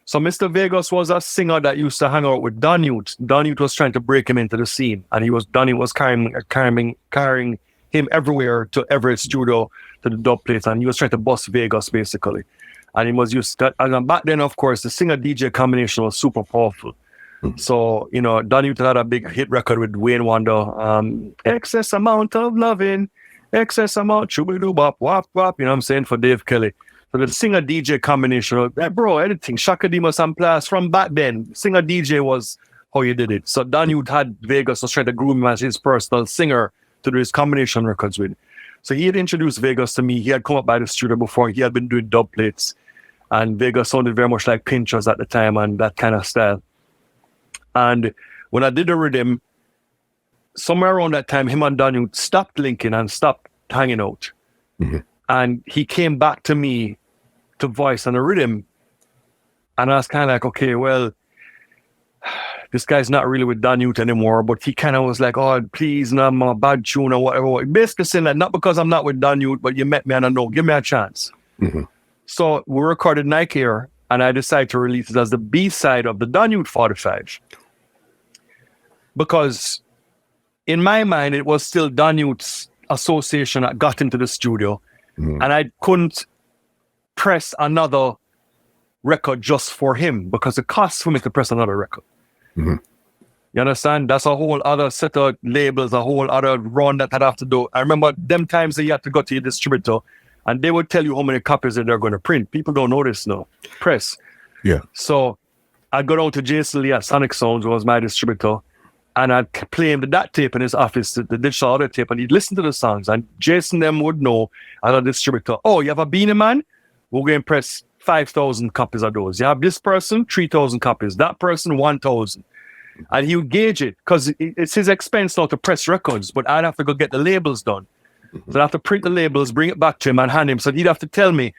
So Mr. Vegas was a singer that used to hang out with Don Yute. Don Yute was trying to break him into the scene. And Don Yute was carrying him everywhere to every studio, to the dub place. And he was trying to bust Vegas basically. And he was used to, and back then, of course, the singer-DJ combination was super powerful. So, you know, Dutty Cup had a big hit record with Wayne Wonder. Excess amount of loving, excess amount, chubby-doo-bop, wop, you know what I'm saying, for Dave Kelly. So the singer-DJ combination, bro, anything, Shaka Demus and Plus, from back then, singer-DJ was how you did it. So Don Yute had Vegas was trying to groom him as his personal singer to do his combination records with. So he had introduced Vegas to me. He had come up by the studio before. He had been doing dub plates. And Vegas sounded very much like Pinchers at the time and that kind of style. And when I did the Riddim, somewhere around that time, him and Daniel stopped linking and stopped hanging out. And he came back to me to voice on the Riddim. And I was kind of like, okay, well, this guy's not really with Don Yute anymore, but he kind of was like, oh, please, no, I'm a bad tune or whatever. Basically saying that, not because I'm not with Don Yute, but you met me and I know, give me a chance. So we recorded Nike here, and I decided to release it as the B-side of the Danyute 45. Because in my mind, it was still Danyute's association that got into the studio, and I couldn't press another record just for him because it costs for me to press another record. You understand? That's a whole other set of labels, a whole other run that I'd have to do. I remember them times that you had to go to your distributor and they would tell you how many copies that they're going to print. People don't know this now. Press. Yeah. So I'd go down to Jason Lee at Sonic Sounds, who was my distributor, and I'd play him that tape in his office, the digital audio tape, and he'd listen to the songs. And Jason them would know as a distributor, oh, you have a Beenie Man? We're going to press 5,000 copies of those. You have this person, 3,000 copies. That person, 1,000. And he would gauge it because it's his expense now to press records, but I'd have to go get the labels done. So I'd have to print the labels, bring it back to him and hand him. So he'd have to tell me,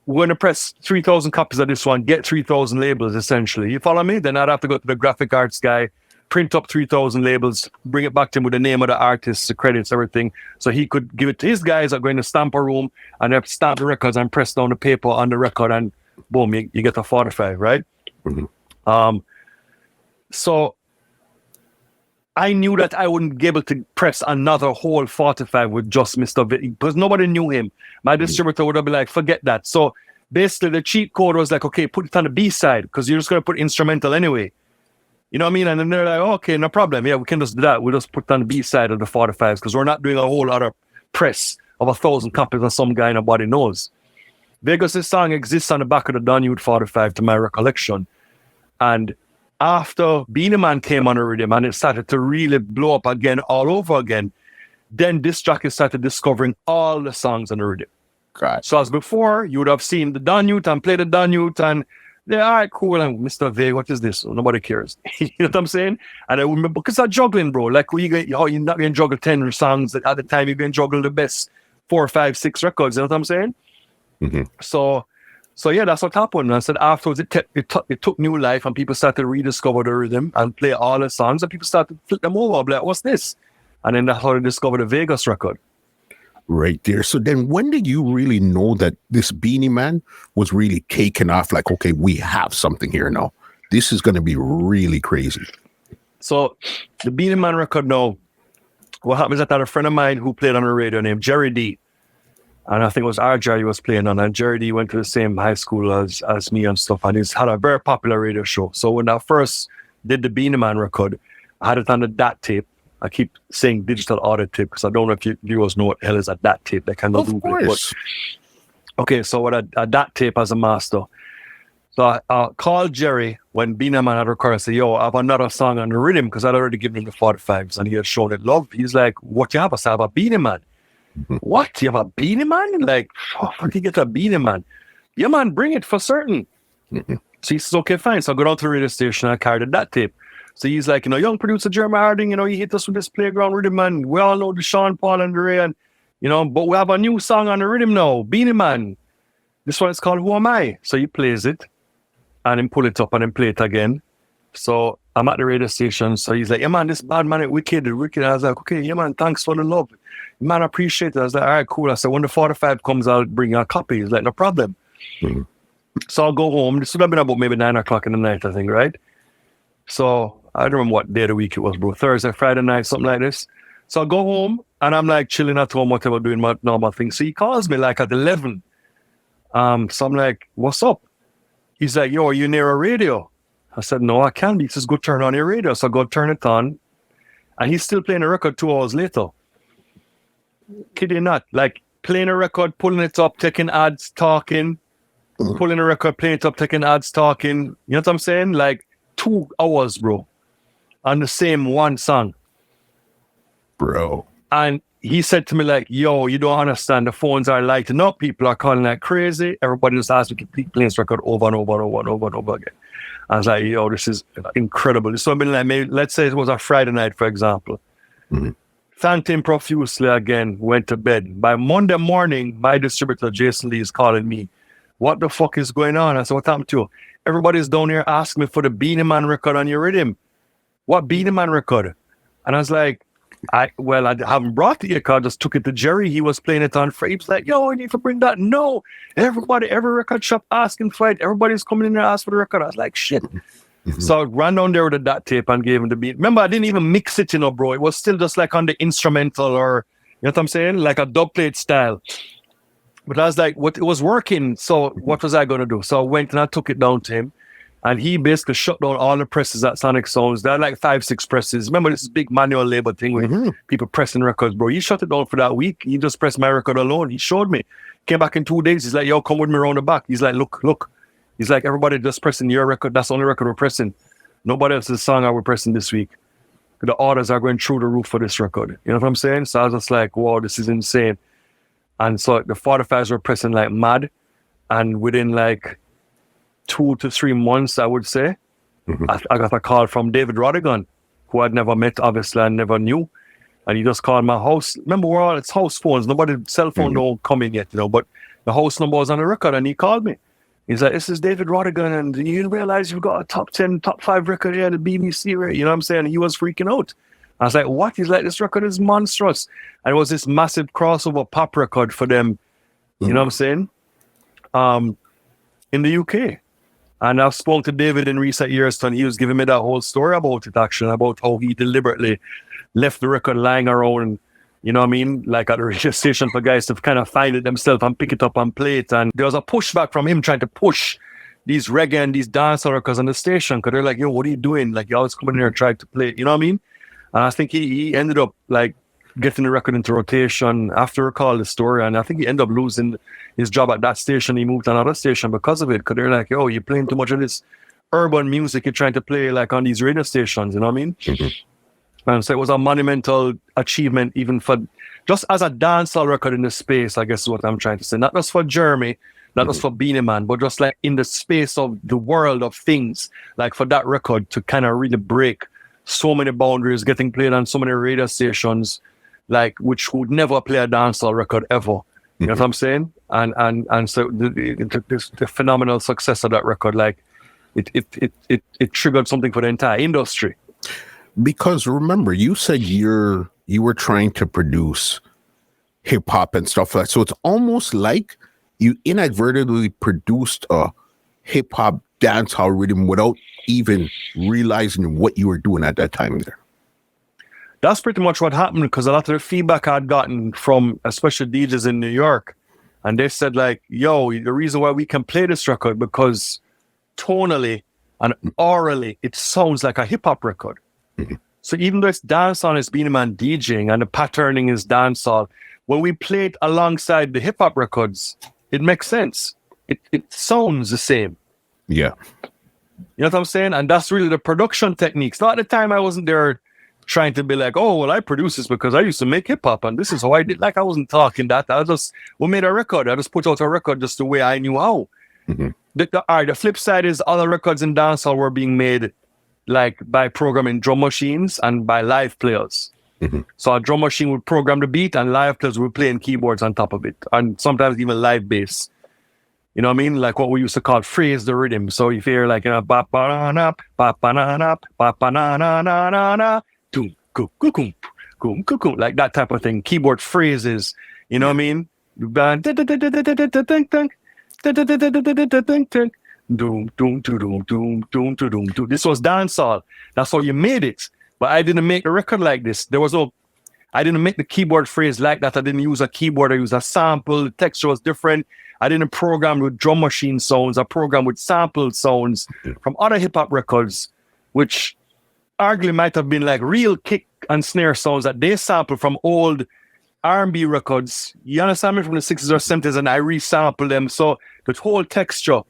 we're going to press 3,000 copies of this one, get 3,000 labels essentially. You follow me? Then I'd have to go to the graphic arts guy, print up 3,000 labels, bring it back to him with the name of the artist, the credits, everything. So he could give it to his guys that go in the stamper room and they stamp the records and press down the paper on the record and boom, you get a 45, right? So I knew that I wouldn't be able to press another whole 45 with just Mr. V because nobody knew him. My distributor would have been like, forget that. So basically the cheat code was like, okay, put it on the B side because you're just going to put instrumental anyway. You know what I mean? And then they're like, oh, okay, no problem. Yeah, we can just do that. We'll just put it on the B side of the 45s because we're not doing a whole other press of 1,000 copies that some guy nobody knows. Vegas' song exists on the back of the Danyute 45 to my recollection. And after Beenie Man came on the Riddim and it started to really blow up again all over again, then this jockey started discovering all the songs on the Riddim. God. So as before, you would have seen the Danyute and play the Danyute and they're all right, cool. And Mr. V, what is this? Nobody cares. You know what I'm saying? And I remember, because I'm juggling, bro. Like, you're not going to juggle 10 songs. At the time, you're going to juggle the best 4, 5, 6 records. You know what I'm saying? So yeah, that's what happened. And I said afterwards, it took new life and people started to rediscover the rhythm and play all the songs and people started to flip them over. I'm like, what's this? And then that's how they discovered the Vegas record. Right there. So then when did you really know that this Beenie Man was really taken off? Like, okay, we have something here now. This is going to be really crazy. So the Beenie Man record now, what happens is that I had a friend of mine who played on the radio named Jerry D. And I think it was our Jerry was playing on. And Jerry D went to the same high school as me and stuff. And he's had a very popular radio show. So when I first did the Beenie Man record, I had it on the DAT tape. I keep saying digital audio tape because I don't know if you viewers know what the hell is a DAT tape. They kind of Google it. But, okay, so what a DAT tape as a master. So I called Jerry when Beenie Man had recorded and said, yo, I have another song on the Riddim because I'd already given him the 45s and he had shown it love. He's like, what you have? I said, I have a Beenie Man. What? You have a Beenie Man? Like, how did you get a Beenie Man? Yeah, man, bring it for certain. So he says, okay, fine. So I go down to the radio station and I carried that tape. So he's like, young producer Jeremy Harding, he hit us with this playground rhythm, man. We all know the Sean Paul and the Ray, and but we have a new song on the rhythm now, Beenie Man. This one is called Who Am I? So he plays it and then pull it up and then play it again. So I'm at the radio station. So he's like, yeah, man, this bad man, wicked. I was like, okay, yeah, man, thanks for the love. Man, I appreciate it. I was like, all right, cool. I said, when the 45 comes, I'll bring you a copy. He's like, no problem. So I'll go home. This would have been about maybe 9 o'clock in the night, I think, right? So I don't remember what day of the week it was, bro. Thursday, Friday night, something like this. So I go home and I'm like chilling at home, whatever, doing my normal thing. So he calls me like at 11. So I'm like, what's up? He's like, yo, are you near a radio? I said, no, I can't be. He says, go turn on your radio. So I go turn it on. And he's still playing a record 2 hours later. Kidding not. Like playing a record, pulling it up, taking ads, talking. Pulling a record, playing it up, taking ads, talking. You know what I'm saying? Like 2 hours, bro. On the same one song. Bro. And he said to me like, yo, you don't understand. The phones are lighting up. People are calling like crazy. Everybody just asked me to keep playing this record over and over and over and over and over again. I was like, yo, this is incredible. So I've been like, maybe, let's say it was a Friday night, for example. Thanked him profusely again, went to bed. By Monday morning, my distributor, Jason Lee, is calling me. What the fuck is going on? I said, what happened to you? Everybody's down here asking me for the Beenie Man record on your Riddim. What Beenie Man record? And I was like, I haven't brought it yet, because I just took it to Jerry. He was playing it on Friday. He was like, yo, I need to bring that. No, every record shop asking for it. Everybody's coming in there asking for the record. I was like, shit. So I ran down there with that tape and gave him the beat. Remember, I didn't even mix it, bro. It was still just like on the instrumental, or, you know what I'm saying? Like a dub plate style. But I was like, it was working. So what was I going to do? So I went and I took it down to him. And he basically shut down all the presses at Sonic Sounds. There are like 5-6 presses. Remember this big manual label thing with people pressing records, bro. He shut it down for that week. He just pressed my record alone. He showed me. Came back in 2 days. He's like, yo, come with me around the back. He's like, look. He's like, everybody just pressing your record. That's the only record we're pressing. Nobody else's song are we pressing this week. The orders are going through the roof for this record. You know what I'm saying? So I was just like, wow, this is insane. And so the 45s were pressing like mad. And within like 2 to 3 months, I would say, I got a call from David Rodigan, who I'd never met, obviously, and never knew. And he just called my house. Remember, it's house phones. Nobody's cell phone don't come in yet, but the house number was on the record, and he called me. He's like, this is David Rodigan, and you realize you've got a top 10, top 5 record here at the BBC, right? You know what I'm saying? He was freaking out. I was like, what? He's like, this record is monstrous. And it was this massive crossover pop record for them, you know what I'm saying? In the UK. And I've spoken to David in recent years, and he was giving me that whole story about it, actually, about how he deliberately left the record lying around, you know what I mean, like at the radio station for guys to kind of find it themselves and pick it up and play it. And there was a pushback from him trying to push these reggae and these dancehall records on the station, because they're like, yo, what are you doing? Like, you always come in here and try to play it, you know what I mean? And I think he ended up, like, getting the record into rotation after I recall the story, and I think he ended up losing his job at that station. He moved to another station because of it, because they're like, yo, you're playing too much of this urban music you're trying to play like on these radio stations, you know what I mean? And so it was a monumental achievement, even for just as a dancehall record in the space, I guess is what I'm trying to say. Not just for Jeremy, not just for Beenie Man, but just like in the space of the world of things, like for that record to kind of really break so many boundaries, getting played on so many radio stations, like which would never play a dancehall record ever. You know what I'm saying? And so the phenomenal success of that record, like it triggered something for the entire industry. Because remember, you said you were trying to produce hip hop and stuff like that. So it's almost like you inadvertently produced a hip hop dancehall rhythm without even realizing what you were doing at that time there. That's pretty much what happened, because a lot of the feedback I'd gotten from especially DJs in New York, and they said like, yo, the reason why we can play this record because tonally and orally it sounds like a hip-hop record. So even though it's dancehall, it's Beenie Man DJing and the patterning is dancehall, when we play it alongside the hip-hop records, it makes sense. It sounds the same. Yeah. You know what I'm saying? And that's really the production techniques. Not at the time I wasn't there trying to be like, oh, well, I produce this because I used to make hip-hop and this is how I did. Like, I wasn't talking that. We made a record. I just put out a record just the way I knew how. The flip side is other records in dancehall were being made like by programming drum machines and by live players. So a drum machine would program the beat and live players would play in keyboards on top of it, and sometimes even live bass. You know what I mean? Like what we used to call phrase the rhythm. So if you hear like, you know, ba ba na na ba ba na na ba ba na na na na na doom coom coom coom coom, like that type of thing. Keyboard phrases. You know what I mean? Doom doom doom doom doom doom doom. This was dancehall. That's how you made it. But I didn't make a record like this. I didn't make the keyboard phrase like that. I didn't use a keyboard. I used a sample. The texture was different. I didn't program with drum machine sounds. I programmed with sample sounds from other hip hop records, which arguably might have been like real kick and snare sounds that they sampled from old R&B records. You understand me? From the 60s or 70s, and I resampled them. So the whole texture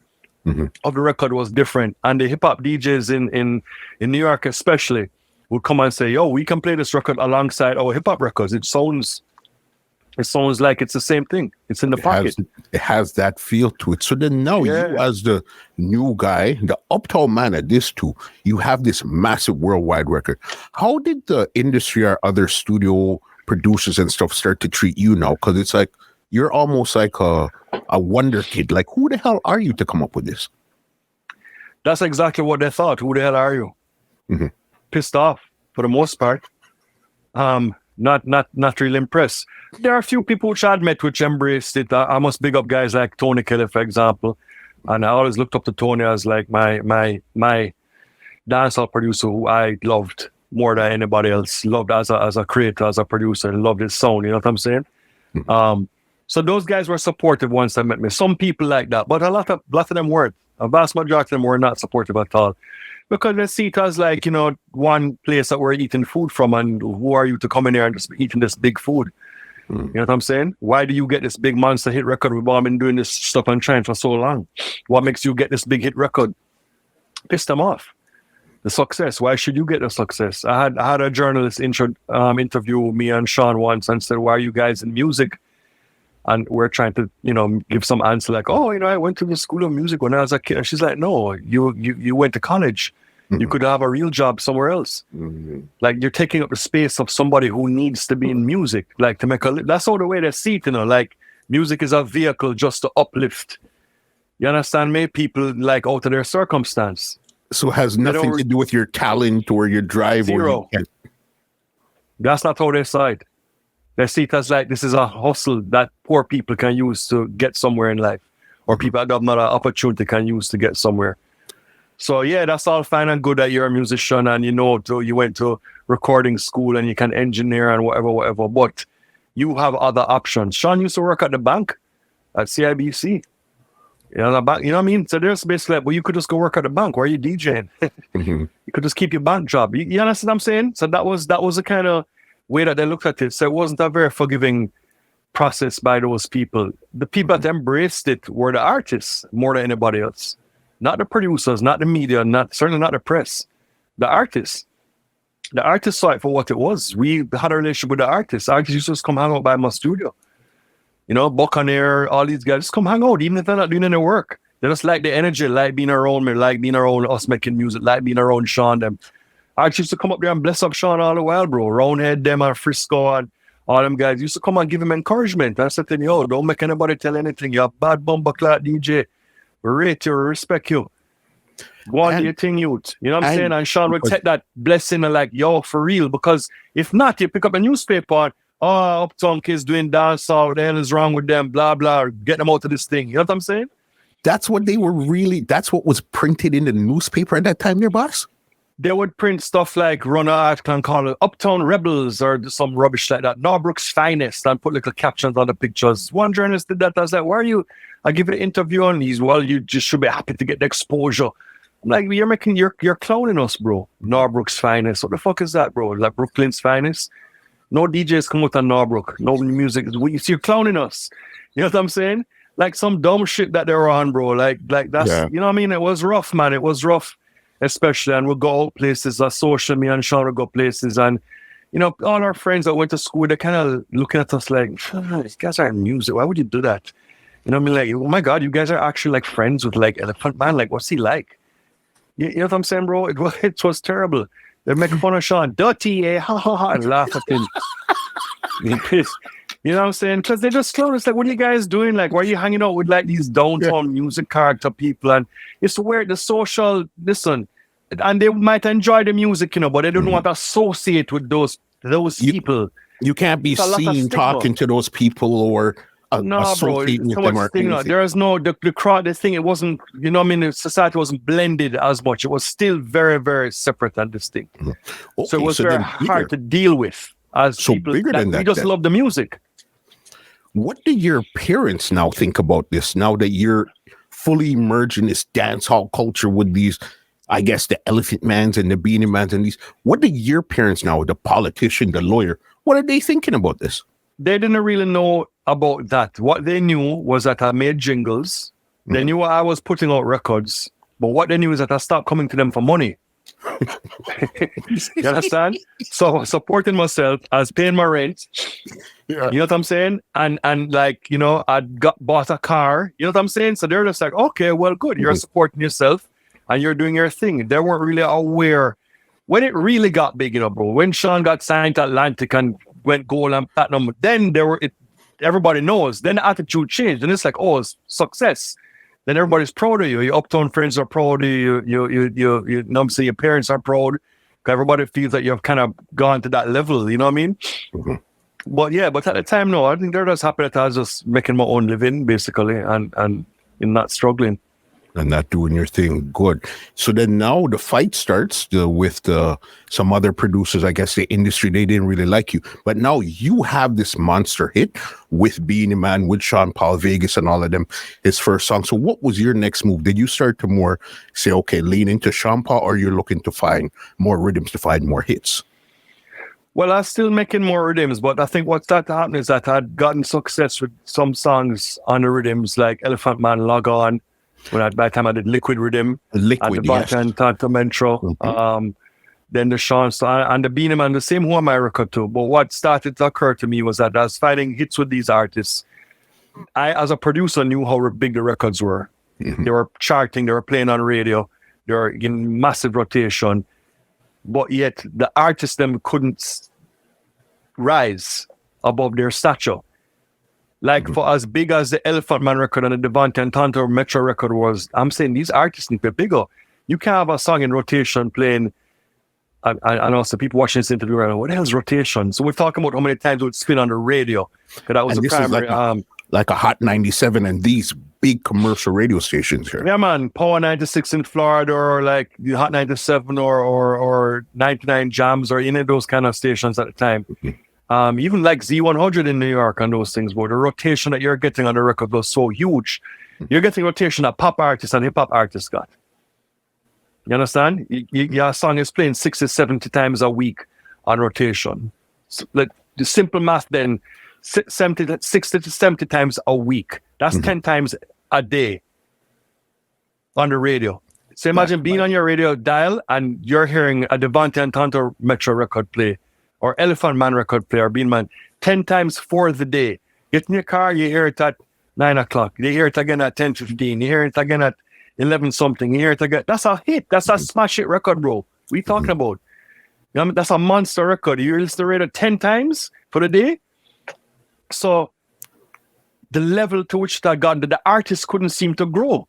of the record was different. And the hip hop DJs in New York especially would come and say, yo, we can play this record alongside our hip hop records. It sounds like it's the same thing. It's in the pocket. It has that feel to it. So then now you, as the new guy, the uptown man at this too, you have this massive worldwide record. How did the industry or other studio producers and stuff start to treat you now? Because it's like you're almost like a wonder kid. Like, who the hell are you to come up with this? That's exactly what they thought. Who the hell are you? Pissed off for the most part. not really impressed. There are a few people which I'd met which embraced it. I must big up guys like Tony Kelly, for example. And I always looked up to Tony as like my dancehall producer who I loved more than anybody else. Loved as a creator, as a producer, and loved his sound. You know what I'm saying? So those guys were supportive once they met me. Some people like that, but a lot of them weren't. A vast majority of them were not supportive at all. Because they see it as like, one place that we're eating food from, and who are you to come in here and just be eating this big food? You know what I'm saying? Why do you get this big monster hit record? We've all been doing this stuff and trying for so long. What makes you get this big hit record? Pissed them off. The success. Why should you get the success? I had a journalist interview me and Sean once and said, why are you guys in music? And we're trying to, give some answer like, I went to the school of music when I was a kid. And she's like, no, you went to college. You could have a real job somewhere else. Like you're taking up the space of somebody who needs to be in music, like to make that's all the way they see it, like music is a vehicle just to uplift. You understand me? People like out of their circumstance. So it has nothing to do with your talent or your drive. Zero. That's not how they see it. They see it as like this is a hustle that poor people can use to get somewhere in life, or people that have not an opportunity can use to get somewhere. So yeah, that's all fine and good that you're a musician and you went to recording school and you can engineer and whatever, but you have other options. Sean used to work at the bank at CIBC. The bank, you know what I mean? So there's basically like, well, you could just go work at the bank. Why are you DJing? You could just keep your bank job. You understand what I'm saying? So that was the kind of way that they looked at it. So it wasn't a very forgiving process by those people. The people that embraced it were the artists more than anybody else. Not the producers, not the media, certainly not the press. The artists. The artists saw it for what it was. We had a relationship with the artists. Artists used to just come hang out by my studio. Buccaneer, all these guys just come hang out, even if they're not doing any work. They just like the energy, like being around me, like being around us making music, like being around Sean them. Artists used to come up there and bless up Sean all the while, bro. Roundhead them and Frisco and all them guys used to come and give him encouragement. I said to him, don't make anybody tell anything. You're a bad bumper clock DJ. We rate you, we respect you. Go on to your thing, Yute. You know what I'm saying? And Sean would take that blessing and like, for real. Because if not, you pick up a newspaper and, uptown kids doing dancehall, what the hell is wrong with them, blah, blah, get them out of this thing. You know what I'm saying? That's what that's what was printed in the newspaper at that time, there, boss? They would print stuff like run an article and call it Uptown Rebels or some rubbish like that. Norbrook's Finest, and put little captions on the pictures. One journalist did that. I was like, why are you? I give it an interview and you just should be happy to get the exposure. I'm like, you're clowning us, bro. Norbrook's Finest. What the fuck is that, bro? Like Brooklyn's Finest? No DJs come out on Norbrook. No music. You're clowning us. You know what I'm saying? Like some dumb shit that they were on, bro. Like that's, You know what I mean? It was rough, man. It was rough. Especially, and we'll go out places, social me and Sean will go places, and all our friends that went to school, they're kind of looking at us like, these guys are in music, why would you do that? You know what I mean? Like, oh my god, you guys are actually like friends with like Elephant Man, like what's he like? You know what I'm saying, bro? It was terrible. They're making fun of Sean, Dutty, ha ha ha, and laugh at him. You know what I'm saying? Because they just clown us like, what are you guys doing? Like, why are you hanging out with like these downtown music character people? And it's where the social, listen, and they might enjoy the music, but they don't want to associate with those people. You can't be seen talking to those people or associating with them. There is no, the crowd, the thing, it wasn't, the society wasn't blended as much. It was still very, very separate and distinct. Okay, so it was very hard to deal with as people. Bigger than that, we just love the music. What do your parents now think about this, now that you're fully immersed in this dancehall culture with these, I guess, the Elephant Mans and the Beenie Mans and these? What do your parents now, the politician, the lawyer, what are they thinking about this? They didn't really know about that. What they knew was that I made jingles. They knew I was putting out records. But what they knew is that I stopped coming to them for money. You understand? So I was supporting myself. I was paying my rent. Yeah. You know what I'm saying? And like, I bought a car. You know what I'm saying? So they're just like, okay, well, good. You're supporting yourself and you're doing your thing. They weren't really aware when it really got big, bro. When Sean got signed to Atlantic and went gold and platinum, then everybody knows. Then the attitude changed. And it's like, it's success. Then everybody's proud of you. Your uptown friends are proud of you. You know what I'm saying? Your parents are proud. Everybody feels that you've kind of gone to that level, you know what I mean? Mhm. But at the time, no, I think they're just happy that I was just making my own living, basically, and not struggling. And not doing your thing. Good. So then now the fight starts with some other producers. I guess the industry, they didn't really like you. But now you have this monster hit with Beenie Man, with Sean Paul, Vegas, and all of them, his first song. So what was your next move? Did you start to more say, okay, lean into Sean Paul, or you're looking to find more rhythms, to find more hits? Well, I was still making more rhythms, but I think what started to happen is that I'd gotten success with some songs on the rhythms, like Elephant Man, Log On, by the time I did Liquid Rhythm, Liquid, yes. And Tanta Metro, then the Sean and the Beenie Man, the same Who Am I record too. But what started to occur to me was that I was finding hits with these artists. I, as a producer, knew how big the records were. They were charting, they were playing on radio, they were in massive rotation, but yet the artists them couldn't rise above their stature. Like for as big as the Elephant Man record and the Devante and Tonto Metro record was, I'm saying these artists need to be bigger. You can't have a song in rotation playing, and also people watching this interview right now, what the hell's rotation? So we're talking about how many times it would spin on the radio. That was and the this primary. is like a Hot 97 and these big commercial radio stations here. Yeah, man. Power 96 in Florida, or like the Hot 97 or 99 Jams, or any of those kind of stations at the time. Even like Z100 in New York and those things, but the rotation that you're getting on the record was so huge. You're getting rotation that pop artists and hip hop artists got. You understand? Your song is playing 60, 70 times a week on rotation. So, like, the simple math then, 60 to 70 times a week. That's 10 times a day on the radio. So imagine being on your radio dial and you're hearing a Devante and Tonto Metro record play, or Elephant Man record play, or Beenie Man 10 times for the day. Get in your car, you hear it at 9 o'clock. You hear it again at 10:15. You hear it again at 11 something. You hear it again. That's a hit. That's a smash hit record, bro. What are you talking about? You know, I mean, that's a monster record. You listen to the radio 10 times for the day. So the level to which that got, the artist couldn't seem to grow.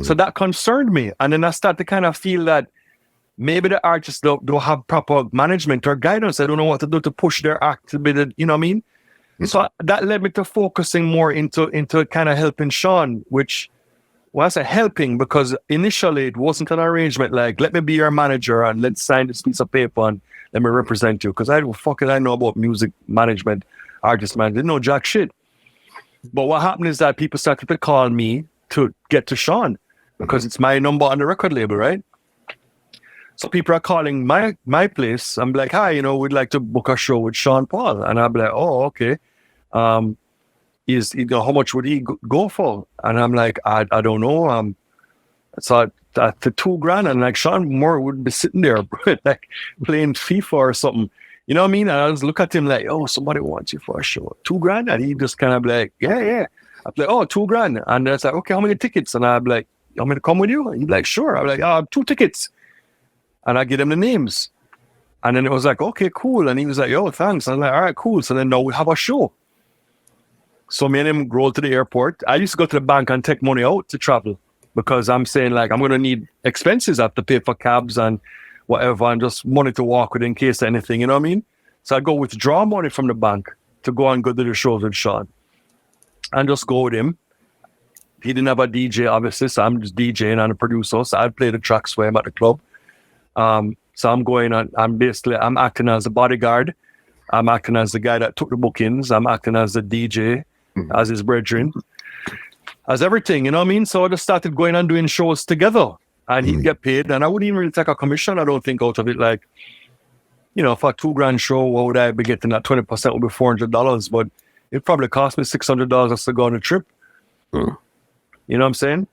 So that concerned me. And then I started to kind of feel that maybe the artists don't have proper management or guidance. I don't know what to do to push their act to be the, you know what I mean? So that led me to focusing more into kind of helping Sean, which was helping, because initially it wasn't an arrangement like, let me be your manager and let's sign this piece of paper and let me represent you. Because I know about music management, artist management, didn't know jack shit. But what happened is that people started to call me to get to Sean, because it's my number on the record label, right? So people are calling my place. I'm like, hi, we'd like to book a show with Sean Paul. And I'll be like, oh, okay. How much would he go for? And I'm like, I don't know. So at the $2,000, and like Sean Moore would be sitting there like playing FIFA or something. You know what I mean? And I just look at him like, oh, somebody wants you for a show. $2,000? And he just kind of like, yeah. I'm like, oh, $2,000. And it's like, okay, how many tickets? And I'm like, you want me to come with you? And he's like, sure. I'm like, 2 tickets. And I give him the names. And then it was like, okay, cool. And he was like, yo, thanks. And I'm like, all right, cool. So then now we have a show. So me and him rolled to the airport. I used to go to the bank and take money out to travel, because I'm saying, like, I'm going to need expenses. I have to pay for cabs and whatever, and just money to walk with in case of anything, you know what I mean? So I go withdraw money from the bank to go and go to the shows with Sean and just go with him. He didn't have a DJ, obviously, so I'm just DJing and a producer. So I'd play the tracks for him at the club. So I'm going on, I'm acting as a bodyguard. I'm acting as the guy that took the bookings. I'm acting as the DJ, as his brethren, as everything, you know what I mean? So I just started going and doing shows together, and he'd get paid, and I wouldn't even really take a commission, I don't think, out of it. Like, for a $2,000 show, what would I be getting? That 20% would be $400, but it probably cost me $600 just to go on a trip. You know what I'm saying?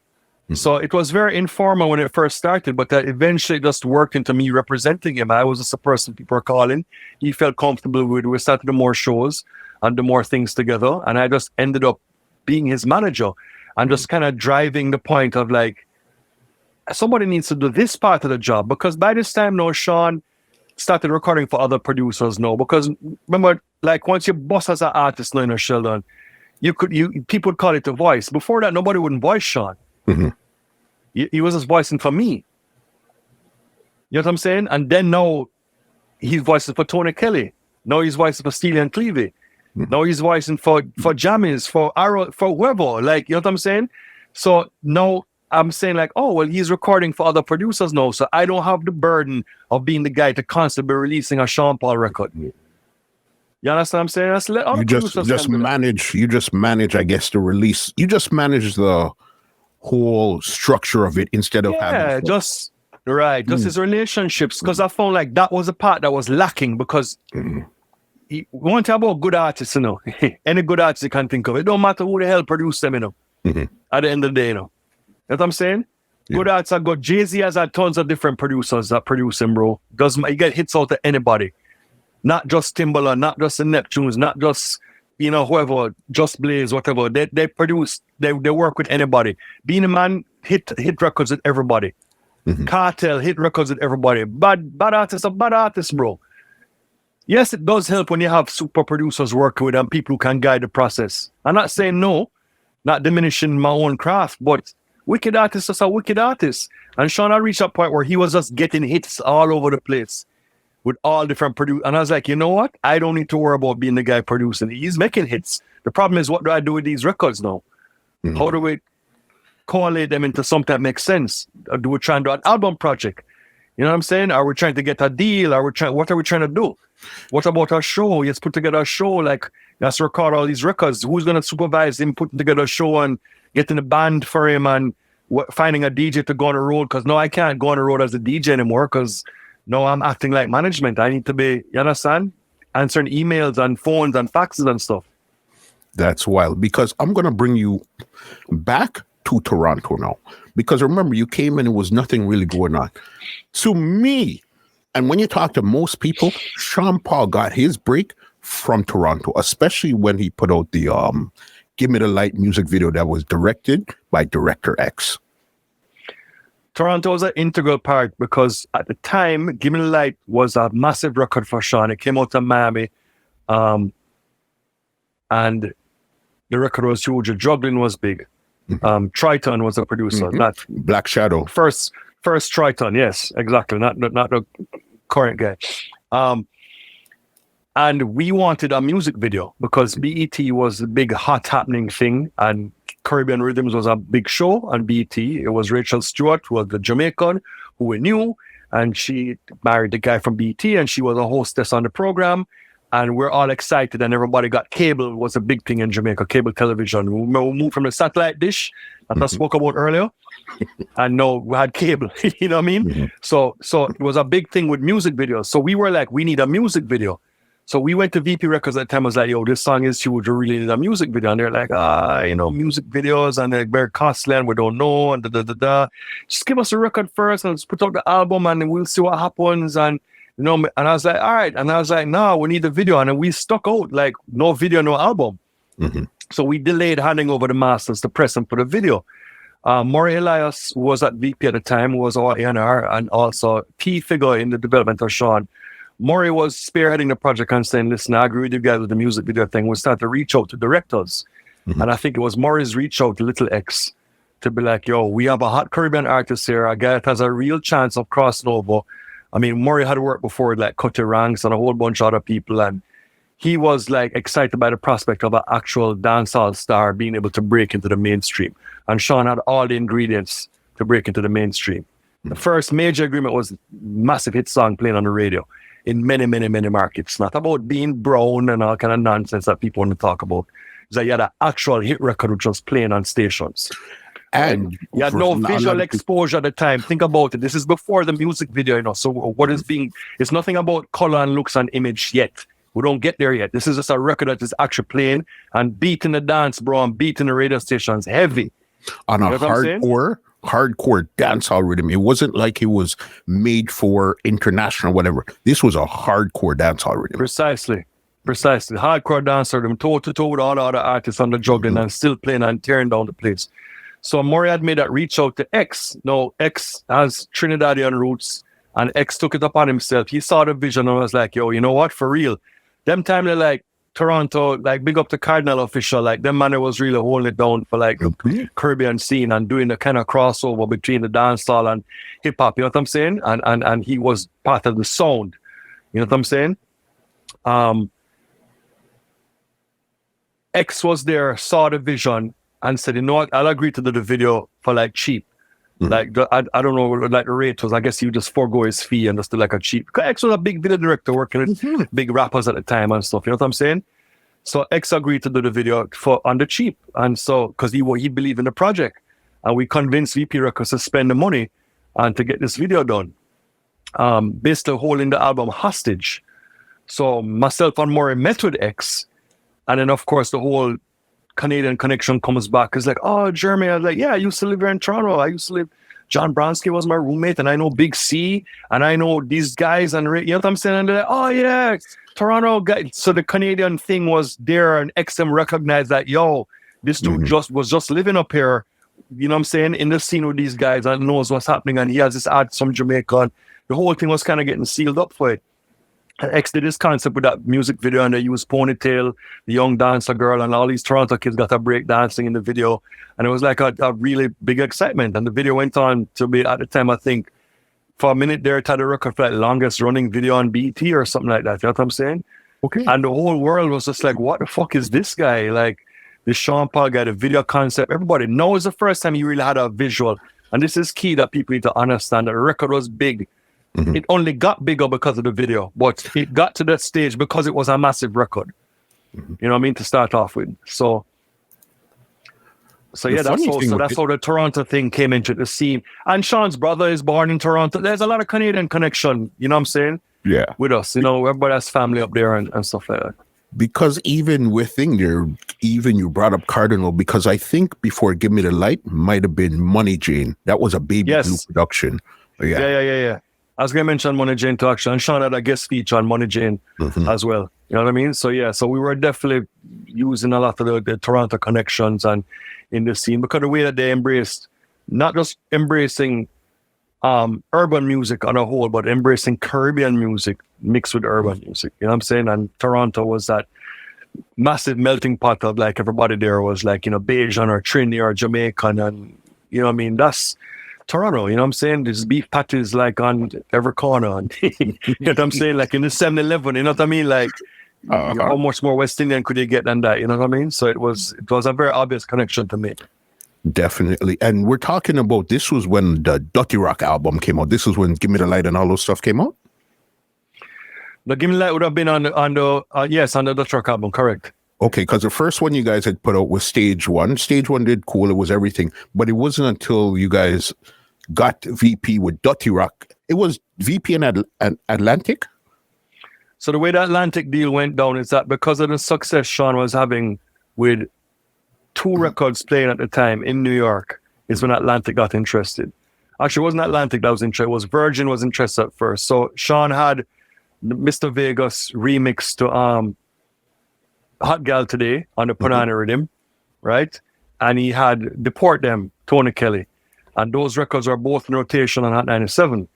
So it was very informal when it first started, but that eventually just worked into me representing him. I was just a person people were calling. He felt comfortable with. We started the more shows and the more things together, and I just ended up being his manager and just kind of driving the point of, like, somebody needs to do this part of the job, because by this time now, Sean started recording for other producers now, because remember, like, once you bust as an artist now, Sheldon, people would call it a voice. Before that, nobody wouldn't voice Sean. He was just voicing for me. You know what I'm saying? And then now he's voicing for Tony Kelly. Now he's voicing for Steely and Clevie. Now he's voicing for Jammies, for Arrow, for whoever. Like, you know what I'm saying? So now I'm saying like, oh, well, he's recording for other producers now. So I don't have the burden of being the guy to constantly be releasing a Sean Paul record. You understand what I'm saying? That's let other You just manage, I guess, the release. You just manage the whole structure of it instead of having just his relationships. Because I found like that was a part that was lacking because we want to talk about good artists, you know. Any good artist you can think of. It don't matter who the hell produced them, you know. At the end of the day, you know. You know what I'm saying? Yeah. Good artists have got Jay-Z has had tons of different producers that produce him, bro. You get hits out of anybody. Not just Timbaland, not just the Neptunes, not just, you know, whoever, Just Blaze, whatever. They produce, they work with anybody. Beenie Man hit records with everybody. Cartel hit records with everybody. Bad artists are bad artists, bro. Yes, it does help when you have super producers working with and people who can guide the process. I'm not saying no, not diminishing my own craft, but wicked artists are wicked artists. And Sean had reached a point where he was just getting hits all over the place with all different producers. And I was like, you know what? I don't need to worry about being the guy producing. He's making hits. The problem is, what do I do with these records now? How do we correlate them into something that makes sense? Or do we try and do an album project? You know what I'm saying? Are we trying to get a deal? What are we trying to do? What about a show? Let's put together a show. Like, let's record all these records. Who's going to supervise him putting together a show and getting a band for him and finding a DJ to go on the road? Because no, I can't go on the road as a DJ anymore because no, I'm acting like management. I need to be, you understand? Answering emails and phones and faxes and stuff. That's wild, because I'm going to bring you back to Toronto now. Because remember, you came in and was nothing really going on. To me, and when you talk to most people, Sean Paul got his break from Toronto, especially when he put out the Give Me the Light music video that was directed by Director X. Toronto was an integral part because at the time, Give Me the Light was a massive record for Sean. It came out of Miami. And the record was huge. Juggling was big. Triton was a producer. Not Black Shadow. First Triton, yes, exactly. Not the current guy. And we wanted a music video because BET was a big hot happening thing, and Caribbean Rhythms was a big show on BET. It was Rachel Stewart, who was the Jamaican, who we knew, and she married the guy from BET, and she was a hostess on the program. And we're all excited, and everybody got cable. It was a big thing in Jamaica, cable television. We moved from the satellite dish that I spoke about earlier, and no, we had cable. You know what I mean? So it was a big thing with music videos. So we were like, we need a music video. So we went to VP Records at the time. I was like, yo, this song is huge. We really need a music video. And they're like, music videos, and they're very costly, and we don't know, and da-da-da-da. Just give us a record first, and let's put out the album, and then we'll see what happens. And you know, and I was like, all right. And I was like, no, we need a video. And then we stuck out, like, no video, no album. So we delayed handing over the masters to press and put a video. Maury Elias was at VP at the time, who was our A&R and also key figure in the development of Sean. Maury was spearheading the project and saying, listen, I agree with you guys with the music video thing. We started to reach out to directors. And I think it was Maury's reach out to Little X to be like, yo, we have a hot Caribbean artist here, a guy that has a real chance of crossing over. I mean, Maury had worked before, like Cutty Ranks and a whole bunch of other people, and he was like excited by the prospect of an actual dancehall star being able to break into the mainstream. And Sean had all the ingredients to break into the mainstream. The first major agreement was massive hit song playing on the radio in many, many, many markets. Not about being brown and all kind of nonsense that people want to talk about. It's like you had an actual hit record which was playing on stations. And you had no visual exposure at the time. Think about it. This is before the music video, you know. So what is being, it's nothing about color and looks and image yet. We don't get there yet. This is just a record that is actually playing and beating the dance, bro, and beating the radio stations heavy. On a hardcore dancehall rhythm. It wasn't like it was made for international whatever. This was a hardcore dancehall rhythm. Precisely. Hardcore dancehall rhythm, toe to toe with all the other artists on the juggling and still playing and tearing down the place. So Maury had made that reach out to X. Now, X has Trinidadian roots, and X took it upon himself. He saw the vision and was like, yo, you know what? For real. Them time they like Toronto, like big up the Cardinal official, like them man was really holding it down for like the Caribbean scene and doing the kind of crossover between the dancehall and hip hop, you know what I'm saying? And he was part of the sound. You know what I'm saying? X was there, saw the vision, and said, you know what, I'll agree to do the video for like cheap. Like, I don't know what like the rate was. I guess he would just forego his fee and just do like a cheap. Because X was a big video director working with big rappers at the time and stuff. You know what I'm saying? So X agreed to do the video on the cheap. And so, because he believed in the project. And we convinced VP Records to spend the money and to get this video done. Basically holding the album hostage. So myself and Maury met with X. And then, of course, the whole Canadian connection comes back. It's like, oh, Jeremy. I was like, yeah, I used to live here in Toronto. I used to live. John Bronsky was my roommate, and I know Big C, and I know these guys. And you know what I'm saying? And they're like, oh, yeah, Toronto guy. So the Canadian thing was there, and XM recognized that, yo, this dude was just living up here, you know what I'm saying, in the scene with these guys and knows what's happening. And he has this ad from Jamaica. And the whole thing was kind of getting sealed up for it. And X did this concept with that music video, and they used Ponytail, the young dancer girl, and all these Toronto kids got a break dancing in the video. And it was like a really big excitement. And the video went on to be, at the time, I think, for a minute there, it had a record for like longest running video on BT or something like that. You know what I'm saying? Okay. And the whole world was just like, what the fuck is this guy? Like, this Sean Paul guy, the video concept. Everybody knows the first time he really had a visual. And this is key that people need to understand, that the record was big. It only got bigger because of the video, but it got to that stage because it was a massive record. You know what I mean? To start off with. So yeah, that's how the Toronto thing came into the scene. And Sean's brother is born in Toronto. There's a lot of Canadian connection, you know what I'm saying? Yeah. With us, you know, everybody has family up there and stuff like that. Because even within there, even you brought up Cardinal, because I think before Give Me the Light might have been Money Jane. That was a Baby Blue production. Yeah. I was going to mention Money Jane to action, and Sean had a guest feature on Money Jane as well. You know what I mean? So yeah, so we were definitely using a lot of the Toronto connections and in the scene, because the way that they embraced, not just embracing urban music on a whole, but embracing Caribbean music mixed with urban music. You know what I'm saying? And Toronto was that massive melting pot of like everybody there was like, you know, Bajan or Trini or Jamaican, and you know what I mean? That's Toronto, you know what I'm saying? There's beef patties like on every corner. And you know what I'm saying? Like in the 7-Eleven, you know what I mean? Like how much more West Indian could you get than that? You know what I mean? So it was a very obvious connection to me. Definitely. And we're talking about, this was when the Dutty Rock album came out. This was when Give Me the Light and all those stuff came out? The Give Me the Light would have been on the Dutty Rock album, correct. Okay, because the first one you guys had put out was Stage 1. Stage 1 did cool. It was everything. But it wasn't until you guys got VP with Dutty Rock. It was VP and Atlantic? So the way the Atlantic deal went down is that because of the success Sean was having with 2 records playing at the time in New York, is when Atlantic got interested. Actually, it wasn't Atlantic that was interested. It was Virgin was interested at first. So Sean had the Mr. Vegas remix to Hot Gal Today on the Punani Riddim, right? And he had Deport Them, Tony Kelly. And those records are both in rotation on Hot 97,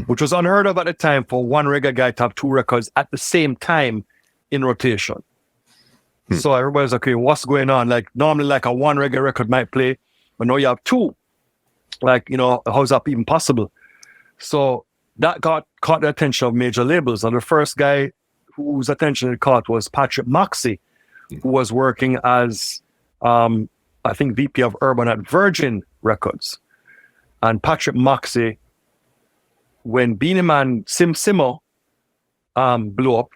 which was unheard of at the time for one reggae guy to have 2 records at the same time in rotation. So everybody's like, okay, what's going on? Like normally like a one reggae record might play, but now you have 2. Like, you know, how's that even possible? So that caught the attention of major labels. And the first guy whose attention it caught was Patrick Moxie, who was working as, I think, VP of Urban at Virgin Records. And Patrick Moxie, when Beenie Man Simo blew up,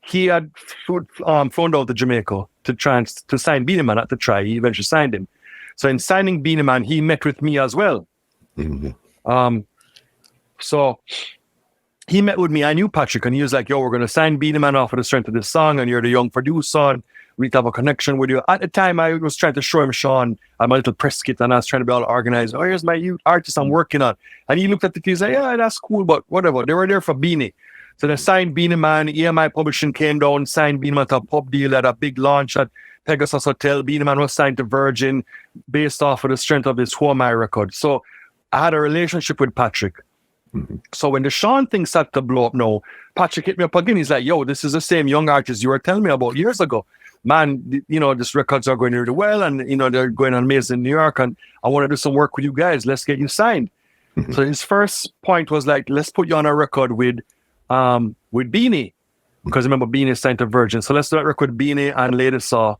he had flown down to Jamaica to sign Beenie Man, not to try. He eventually signed him. So in signing Beenie Man, he met with me as well. So he met with me. I knew Patrick, and he was like, yo, we're going to sign Beenie Man off of the strength of this song, and you're the young producer, and we need to have a connection with you. At the time, I was trying to show him Sean my little press kit, and I was trying to be all organized. Oh, here's my youth artist I'm working on. And he looked at the kid, he's like, yeah, that's cool, but whatever. They were there for Beenie. So they signed Beenie Man. EMI Publishing came down, signed Beenie Man to a pub deal at a big launch at Pegasus Hotel. Beenie Man was signed to Virgin based off of the strength of this Who Am I record. So I had a relationship with Patrick. So when the Sean thing started to blow up now, Patrick hit me up again. He's like, yo, this is the same young artist you were telling me about years ago. Man, you know, these records are going really well, and, you know, they're going on amazing in New York, and I want to do some work with you guys. Let's get you signed. So his first point was like, let's put you on a record with with Beenie, because remember Beenie signed to Virgin. So let's do that record with Beenie and Lady Saw,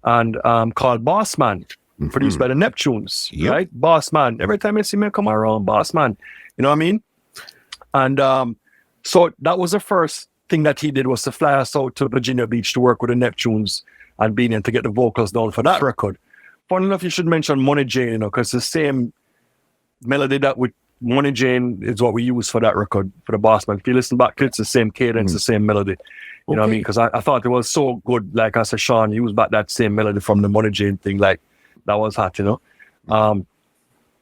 and called Boss Man, produced by the Neptunes, right? Boss Man. Every time I see me come around, Boss Man. You know what I mean? And so that was the first thing that he did, was to fly us out to Virginia Beach to work with the Neptunes and Beenie and to get the vocals down for that record. Funny enough, you should mention Money Jane, you know, because the same melody that with Money Jane is what we use for that record, for the Boss Man. If you listen back to it, it's the same cadence, the same melody. You know what I mean? Because I thought it was so good. Like I said, Sean used back that same melody from the Money Jane thing. Like, that was hot, you know?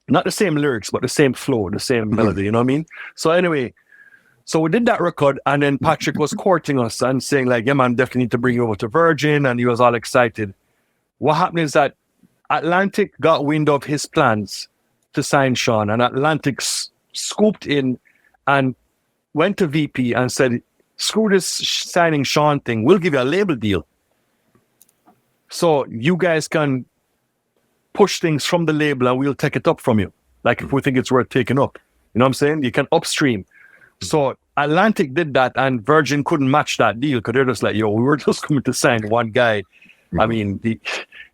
Not the same lyrics, but the same flow, the same melody, you know what I mean? So anyway, so we did that record, and then Patrick was courting us and saying like, yeah, man, definitely need to bring you over to Virgin, and he was all excited. What happened is that Atlantic got wind of his plans to sign Sean, and Atlantic scooped in and went to VP and said, screw this signing Sean thing, we'll give you a label deal. So you guys can push things from the label and we'll take it up from you. Like if we think it's worth taking up. You know what I'm saying? You can upstream. So Atlantic did that, and Virgin couldn't match that deal because they're just like, yo, we were just coming to sign one guy. I mean,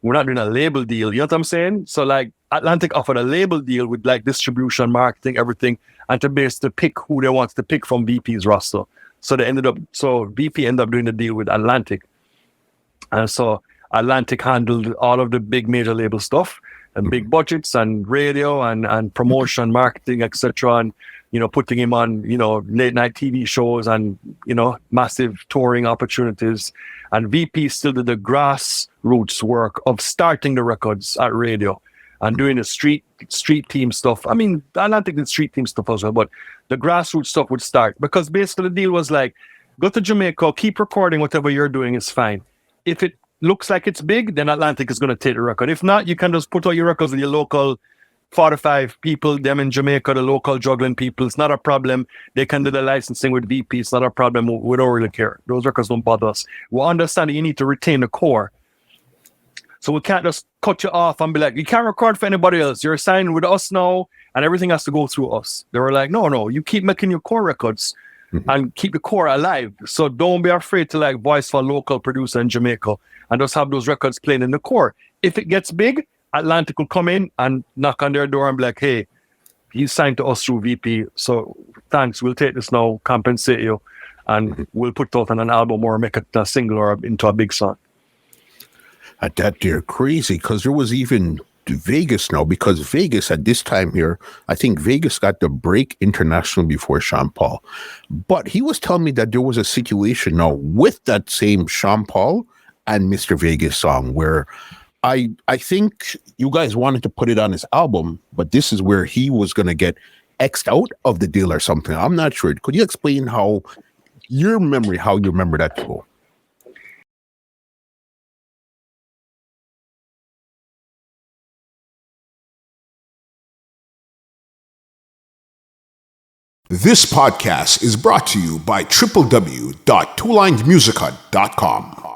we're not doing a label deal. You know what I'm saying? So like Atlantic offered a label deal with like distribution, marketing, everything, and to pick who they wanted to pick from VP's roster. So VP ended up doing the deal with Atlantic. And so Atlantic handled all of the big major label stuff and big budgets and radio and promotion, marketing, etc. And, you know, putting him on, you know, late night TV shows and, you know, massive touring opportunities. And VP still did the grassroots work of starting the records at radio and doing the street team stuff. I mean, Atlantic did street team stuff as well, but the grassroots stuff would start, because basically the deal was like, go to Jamaica, keep recording, whatever you're doing is fine. If it looks like it's big, then Atlantic is going to take the record. If not, you can just put all your records with your local 45 people, them in Jamaica, the local juggling people. It's not a problem. They can do the licensing with VP. It's not a problem. We don't really care. Those records don't bother us. We understand that you need to retain the core. So we can't just cut you off and be like, you can't record for anybody else. You're signed with us now, and everything has to go through us. They were like, no, you keep making your core records and keep the core alive. So don't be afraid to like voice for a local producer in Jamaica and just have those records playing in the core. If it gets big, Atlantic will come in and knock on their door and be like, hey, he's signed to us through VP. So thanks, we'll take this now, compensate you, and we'll put it out on an album or make it a single or into a big song. At that, they're crazy, because there was even Vegas now, because Vegas at this time here, I think Vegas got the break international before Sean Paul. But he was telling me that there was a situation now with that same Sean Paul and Mr. Vegas song where I think you guys wanted to put it on his album, but this is where he was going to get X'd out of the deal or something. I'm not sure. Could you explain how you remember that to go? This podcast is brought to you by www.twolinedmusichut.com.